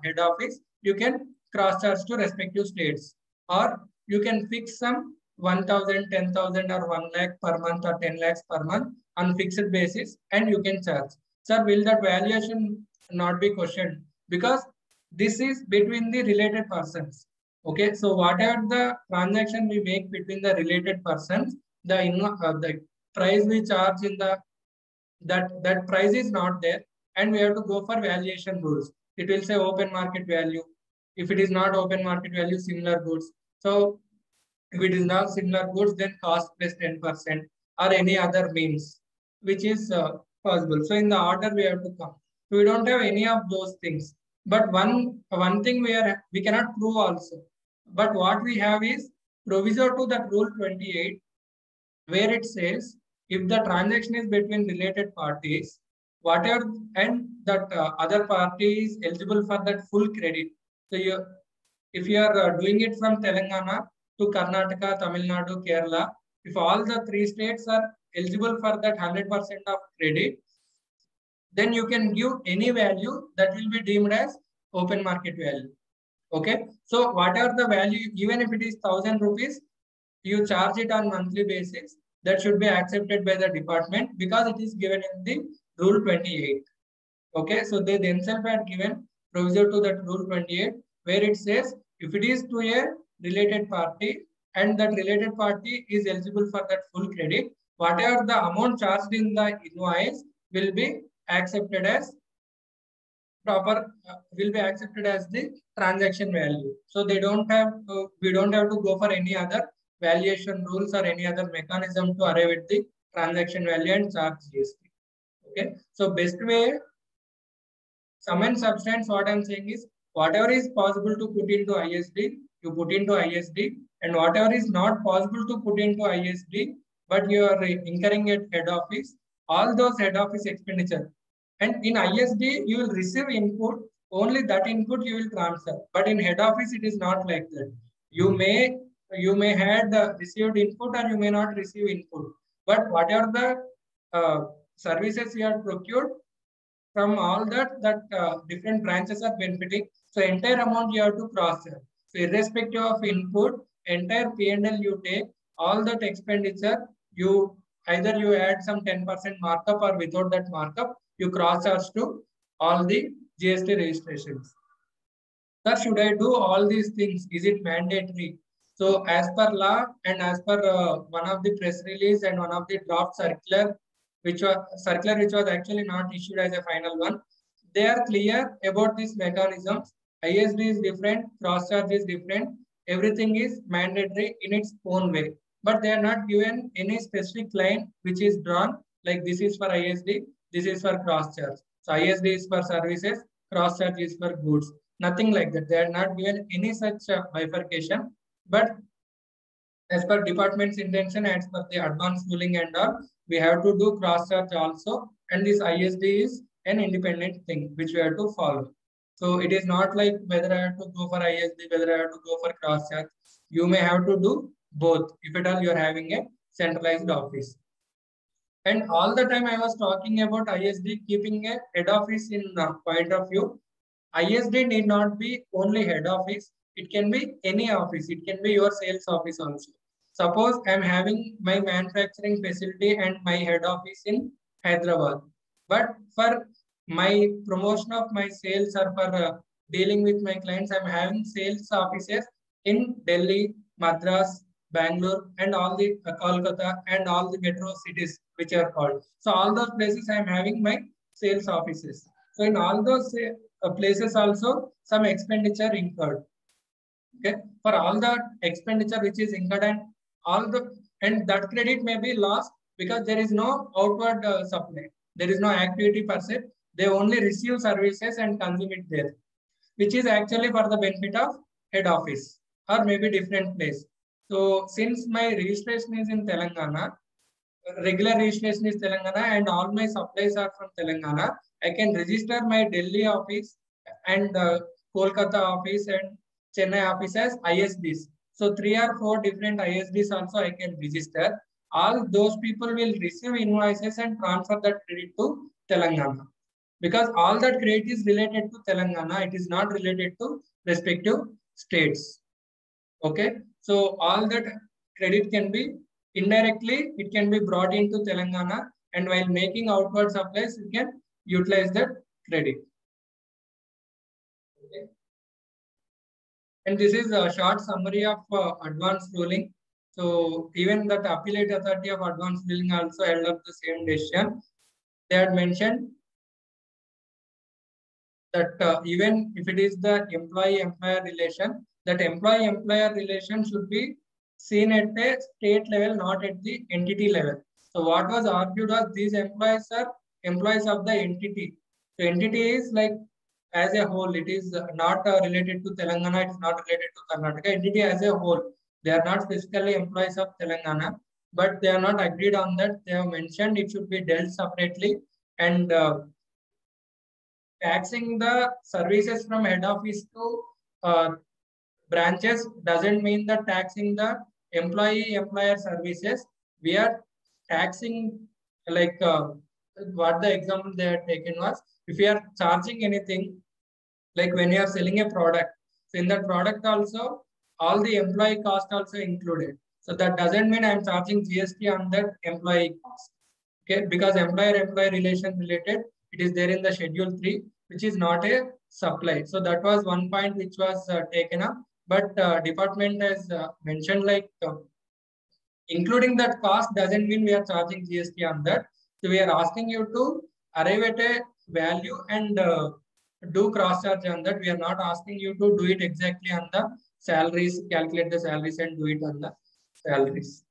head office. You can cross charge to respective states, or you can fix some 1,000, 10,000 or 1 lakh per month or 10 lakhs per month on fixed basis, and you can charge. Sir, will that valuation not be questioned? Because this is between the related persons. Okay, so whatever the transaction we make between the related persons, the price we charge in the that price is not there, and we have to go for valuation rules. It will say open market value. If it is not open market value, similar goods. So if it is not similar goods, then cost plus 10% or any other means, which is possible. So in the order we have to come. So we don't have any of those things. But one thing we cannot prove also. But what we have is proviso to that rule 28, where it says if the transaction is between related parties, whatever, and that other party is eligible for that full credit. So if you are doing it from Telangana to Karnataka, Tamil Nadu, Kerala, if all the three states are eligible for that 100% of credit, then you can give any value that will be deemed as open market value. Okay, so whatever the value, even if it is 1,000 rupees, you charge it on monthly basis. That should be accepted by the department because it is given in the rule 28. Okay, so they themselves had given proviso to that rule 28, where it says if it is to a related party and that related party is eligible for that full credit, whatever the amount charged in the invoice will be accepted as proper, will be accepted as the transaction value. So they don't have we don't have to go for any other valuation rules or any other mechanism to arrive at the transaction value and charge GST. Okay, so best way, sum and substance, what I'm saying is whatever is possible to put into ISD, you put into ISD, and whatever is not possible to put into ISD, but you are incurring at head office, all those head office expenditure. And in ISD, you will receive input, only that input you will transfer. But in head office, it is not like that. You may had received input or you may not receive input. But whatever the services you have procured, from all that different branches are benefiting. So entire amount you have to cross check. So irrespective of input, entire P&L you take, all that expenditure, you either you add some 10% markup or without that markup, you cross charge to all the GST registrations. Sir, should I do all these things? Is it mandatory? So as per law and as per one of the press release and one of the draft circular, which was actually not issued as a final one, they are clear about these mechanisms. ISD is different, cross charge is different. Everything is mandatory in its own way, but they are not given any specific line which is drawn like this is for ISD, this is for cross charge. So ISD is for services, cross charge is for goods. Nothing like that. They are not given any such bifurcation, but as per department's intention, as per the advanced ruling and all, we have to do cross charge also. And this ISD is an independent thing which we have to follow. So it is not like whether I have to go for ISD, whether I have to go for cross charge. You may have to do both if at all you are having a centralized office. And all the time I was talking about ISD keeping a head office in point of view. ISD need not be only head office. It can be any office. It can be your sales office also. Suppose I am having my manufacturing facility and my head office in Hyderabad. But for my promotion of my sales or for dealing with my clients, I am having sales offices in Delhi, Madras, Bangalore, and all the Kolkata and all the metro cities which are called. So all those places I am having my sales offices. So in all those places also some expenditure incurred. Okay, for all the expenditure which is incurred and that credit may be lost because there is no outward supply. There is no activity per se. They only receive services and consume it there, which is actually for the benefit of head office or maybe different place. So since my registration is in Telangana, regular registration is Telangana and all my supplies are from Telangana, I can register my Delhi office and Kolkata office and Chennai office as ISDs. So 3 or 4 different ISDs also I can register. All those people will receive invoices and transfer that credit to Telangana. Because all that credit is related to Telangana, it is not related to respective states. Okay, so all that credit can be indirectly, it can be brought into Telangana, and while making outward supplies, you can utilize that credit. Okay. And this is a short summary of advanced ruling. So even that Appellate Authority of Advanced Ruling also held up the same decision. They had mentioned that even if it is the employee-employer relation, that employee-employer relation should be seen at a state level, not at the entity level. So what was argued was these employees are employees of the entity. The entity is like as a whole, it is not related to Telangana, it is not related to Karnataka. Entity as a whole, they are not specifically employees of Telangana, but they are not agreed on that. They have mentioned it should be dealt separately, and taxing the services from head office to branches doesn't mean that taxing the employee-employer services. We are taxing like what the example they had taken was, if you are charging anything, like when you are selling a product, so in that product also, all the employee cost also included. So that doesn't mean I'm charging GST on that employee cost. Okay, because employer-employee relation related, it is there in the schedule 3, which is not a supply. So that was one point which was taken up, but department has mentioned like including that cost doesn't mean we are charging GST on that. So we are asking you to arrive at a value and do cross charge on that. We are not asking you to do it exactly on the salaries, calculate the salaries and do it on the salaries.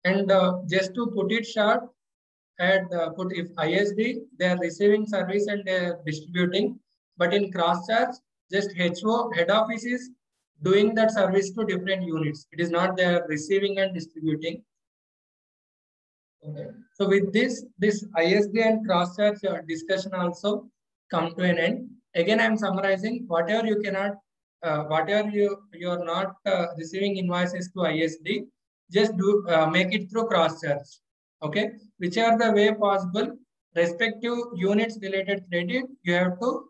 And just to put it short, had put if ISD, they are receiving service and they are distributing, but in cross charge, just HO, head office is doing that service to different units. It is not they are receiving and distributing. Okay. So with this ISD and cross-charge discussion also come to an end. Again, I'm summarizing whatever you cannot, whatever you're not receiving invoices to ISD, just do make it through cross-charge. Okay. Whichever the way possible, respective units related credit, you have to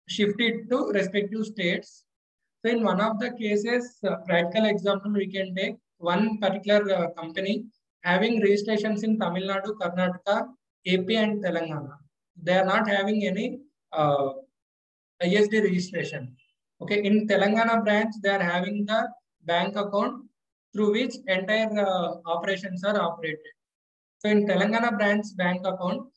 shift it to respective states. So in one of the cases, practical example, we can take one particular company having registrations in Tamil Nadu, Karnataka, AP and Telangana. They are not having any ISD registration. Okay, in Telangana branch, they are having the bank account through which entire operations are operated. So in Telangana branch bank account,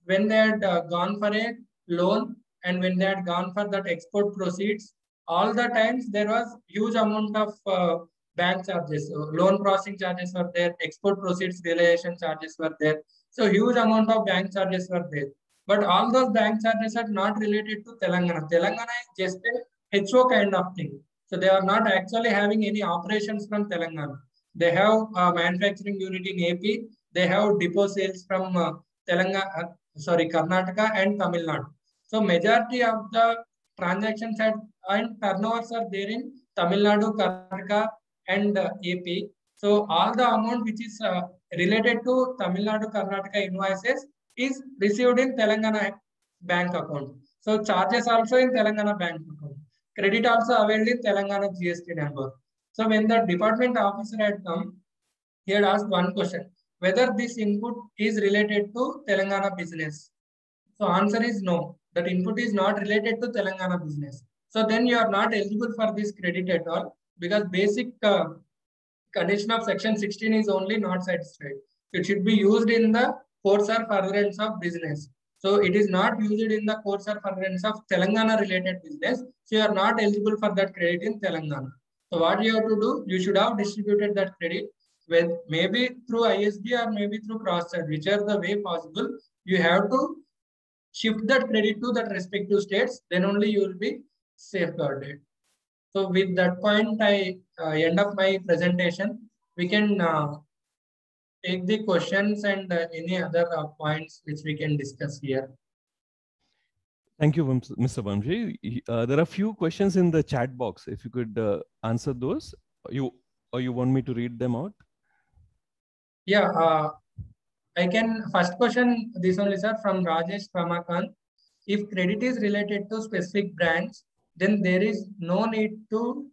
when they had gone for a loan and when they had gone for that export proceeds, all the times there was huge amount of bank charges. So loan processing charges were there, export proceeds realization charges were there. So huge amount of bank charges were there. But all those bank charges are not related to Telangana. Telangana is just a HO kind of thing. So they are not actually having any operations from Telangana. They have a manufacturing unit in AP. They have depot sales from Karnataka and Tamil Nadu. So majority of the transactions and turnovers are there in Tamil Nadu, Karnataka, and AP. So all the amount which is related to Tamil Nadu, Karnataka invoices is received in Telangana bank account. So charges also in Telangana bank account. Credit also availed in Telangana GST number. So when the department officer had come, he had asked one question, whether this input is related to Telangana business. So answer is no, that input is not related to Telangana business. So then you are not eligible for this credit at all because basic condition of section 16 is only not satisfied. It should be used in the course or furtherance of business. So it is not used in the course or furtherance of Telangana related business. So you are not eligible for that credit in Telangana. So what you have to do, you should have distributed that credit with maybe through ISD or maybe through cross-charge, whichever the way possible. You have to shift that credit to that respective states, then only you will be safeguarded. So with that point, I end up my presentation. We can take the questions and any other points which we can discuss here. Thank you, Mr. Vamshi. There are a few questions in the chat box. If you could answer those, you want me to read them out? Yeah, I can. First question, this one is from Rajesh Ramakant. If credit is related to specific branch, then there is no need to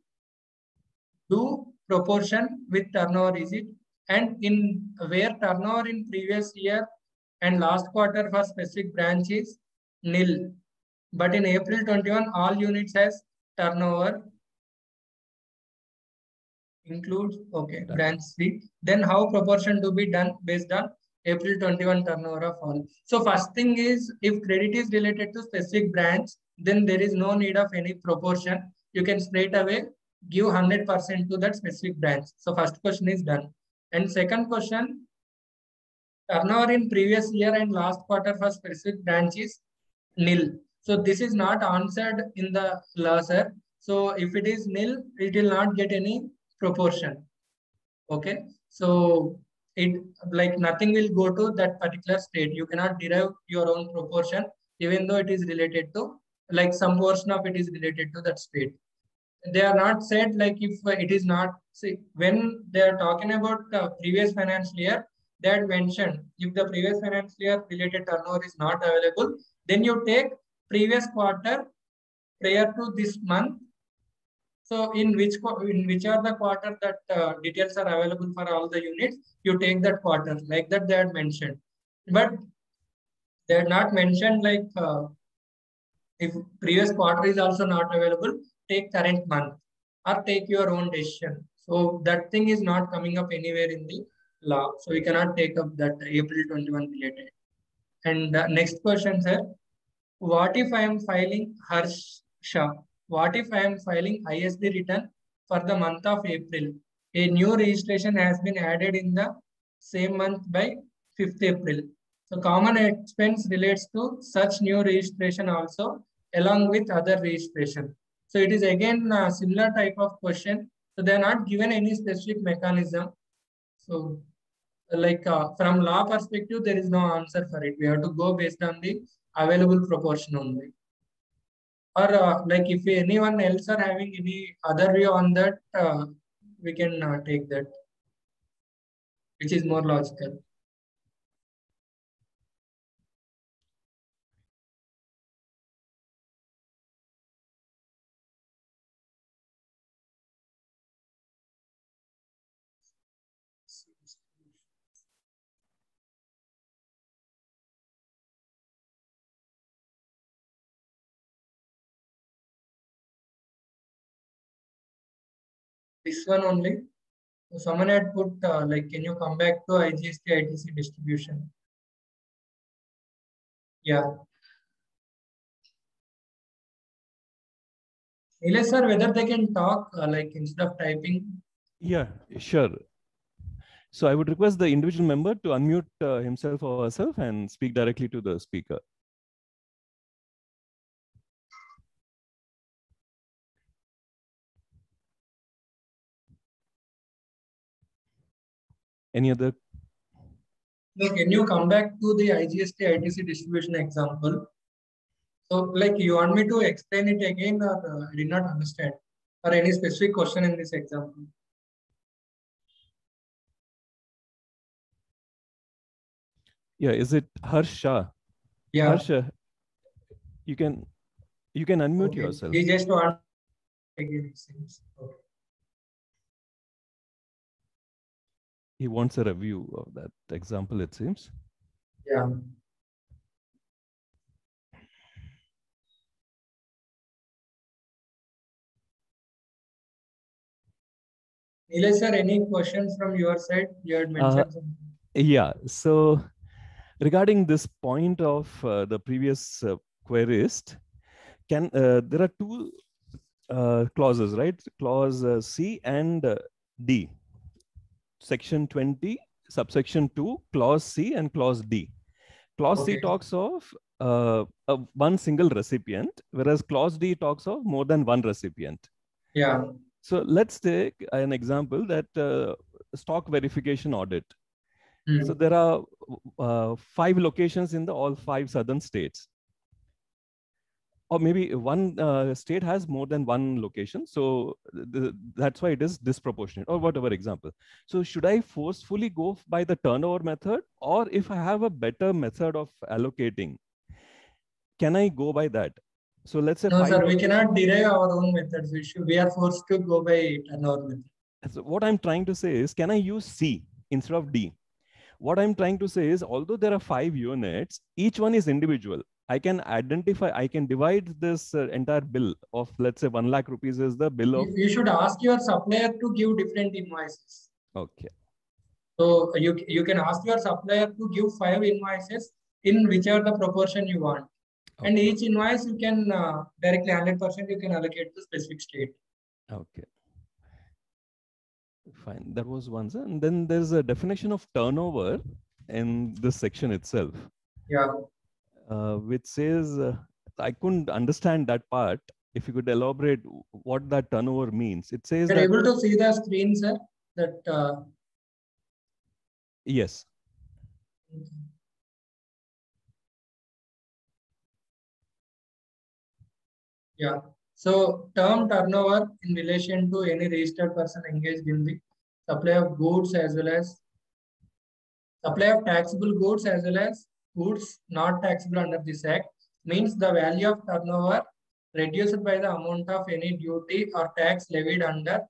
do proportion with turnover, is it? And in where turnover in previous year and last quarter for specific branch is nil. But in April 21, all units has turnover includes, okay, branch 3. Then how proportion to be done based on April 21 turnover of all? So first thing is, if credit is related to specific branch, then there is no need of any proportion. You can straight away give 100% to that specific branch. So first question is done. And second question, turnover in previous year and last quarter for specific branch is nil. So this is not answered in the law, sir. So if it is nil, it will not get any proportion. Okay. So it like nothing will go to that particular state. You cannot derive your own proportion, even though it is related to like some portion of it is related to that state. They are not said like if it is not, see, when they are talking about the previous financial year, they had mentioned if the previous financial year related turnover is not available, then you take previous quarter prior to this month. So in which are the quarter that details are available for all the units, you take that quarter like that they had mentioned. But they had not mentioned like if previous quarter is also not available, take current month or take your own decision. So that thing is not coming up anywhere in the law. So we cannot take up that April 21 related. And next question, sir. What if I am filing Harsha? What if I am filing ISD return for the month of April? A new registration has been added in the same month by 5th April. So common expense relates to such new registration also along with other registration. So it is again a similar type of question. So they are not given any specific mechanism. So like from law perspective, there is no answer for it. We have to go based on the available proportion only. Or like if anyone else are having any other view on that, we can take that, which is more logical. This one only. So someone had put like, can you come back to IGST ITC distribution? Yeah. Nilesh sir, whether they can talk like instead of typing. Yeah, sure. So I would request the individual member to unmute himself or herself and speak directly to the speaker. Any other? No, can you come back to the IGST ITC distribution example? So like you want me to explain it again, or I did not understand, or any specific question in this example? Yeah, is it Harsha? Yeah. Harsha, you can unmute yourself. He just want again, it seems. Okay. He wants a review of that example, it seems. Yeah. Nilesh sir, any questions from your side? You had mentioned something. Yeah, so regarding this point of the previous querist, there are two clauses, right? Clause C and D. Section 20, subsection 2, clause C and clause D. Clause C talks of one single recipient, whereas clause D talks of more than one recipient. Yeah. So let's take an example that stock verification audit. So there are 5 locations in all 5 southern states. Or maybe one state has more than one location. So that's why it is disproportionate, or whatever example. So should I forcefully go by the turnover method, or if I have a better method of allocating, can I go by that? So let's say no, sir, we cannot derive our own methods. We are forced to go by turnover method. So what I'm trying to say is, can I use C instead of D? What I'm trying to say is, although there are 5 units, each one is individual. I can identify, I can divide this entire bill of, let's say 1 lakh rupees is the bill of. You should ask your supplier to give different invoices. Okay. So you can ask your supplier to give 5 invoices in whichever the proportion you want. Okay. And each invoice you can directly 100% you can allocate to specific state. Okay. Fine. That was one. And then there's a definition of turnover in this section itself. Yeah. Which says, I couldn't understand that part. If you could elaborate what that turnover means. It says you're able to see the screen, sir? That yes. Okay. Yeah. So term turnover in relation to any registered person engaged in the supply of goods as well as supply of taxable goods as well as goods not taxable under this act means the value of turnover reduced by the amount of any duty or tax levied under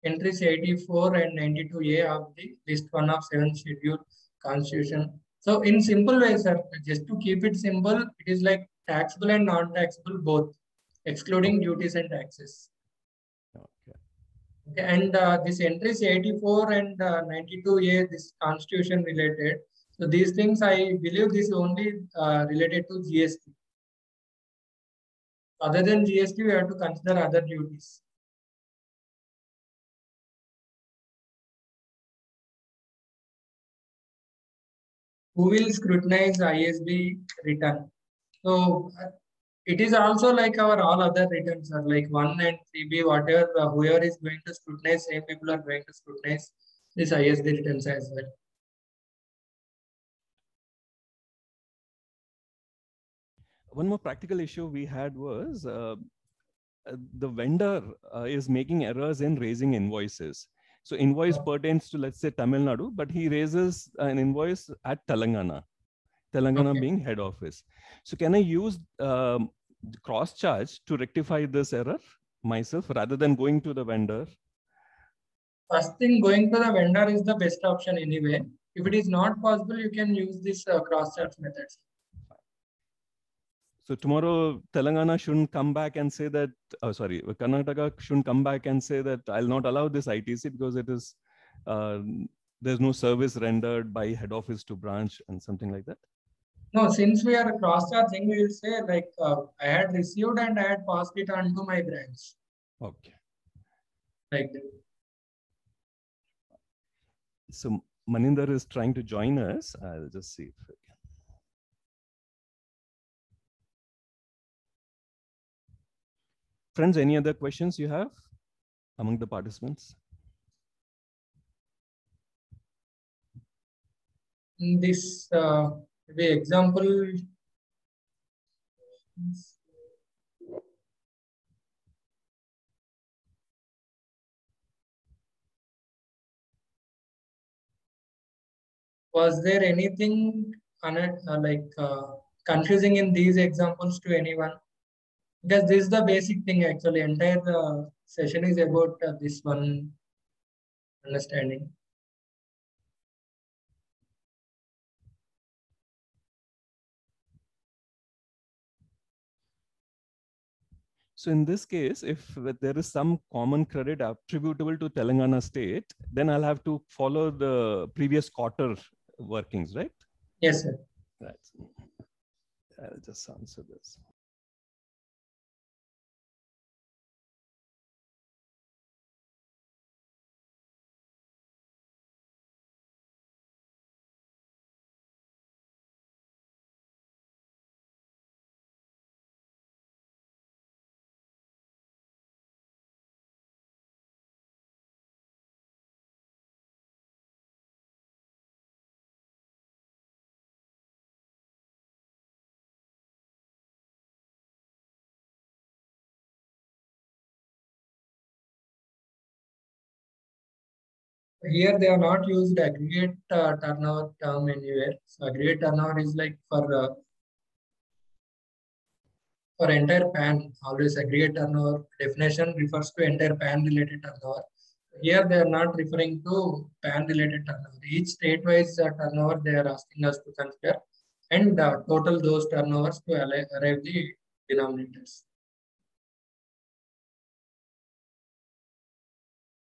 entries 84 and 92A of the list 1 of 7th schedule constitution. So in simple way, sir, just to keep it simple, it is like taxable and non-taxable both, excluding duties and taxes. Okay. Okay. And this entries 84 and 92A, this constitution related. So these things, I believe this is only related to GST. Other than GST, we have to consider other duties. Who will scrutinize ISB return? So it is also like our all other returns are like 1 and 3B, whatever, whoever is going to scrutinize, same people are going to scrutinize this ISB returns as well. One more practical issue we had was the vendor is making errors in raising invoices. So invoice pertains to, let's say, Tamil Nadu, but he raises an invoice at Telangana being head office. So can I use cross charge to rectify this error myself rather than going to the vendor? First thing, going to the vendor is the best option anyway. If it is not possible, you can use this cross charge methods. So tomorrow, Telangana shouldn't come back and say that, Karnataka shouldn't come back and say that I'll not allow this ITC because it is, there's no service rendered by head office to branch and something like that? No, since we are cross-charging, we will say like I had received and I had passed it on to my branch. Okay. Like that. So Maninder is trying to join us. I'll just see if I can. Friends, any other questions you have among the participants? In this the example, was there anything confusing in these examples to anyone? Because this is the basic thing actually. Entire session is about this one understanding. So in this case, if there is some common credit attributable to Telangana state, then I'll have to follow the previous quarter workings, right? Yes, sir. Right. I'll just answer this. Here they are not used aggregate turnover term anywhere. So aggregate turnover is like for entire PAN. Always aggregate turnover definition refers to entire PAN related turnover. Here they are not referring to PAN related turnover. Each state-wise turnover they are asking us to consider and total those turnovers to arrive the denominators.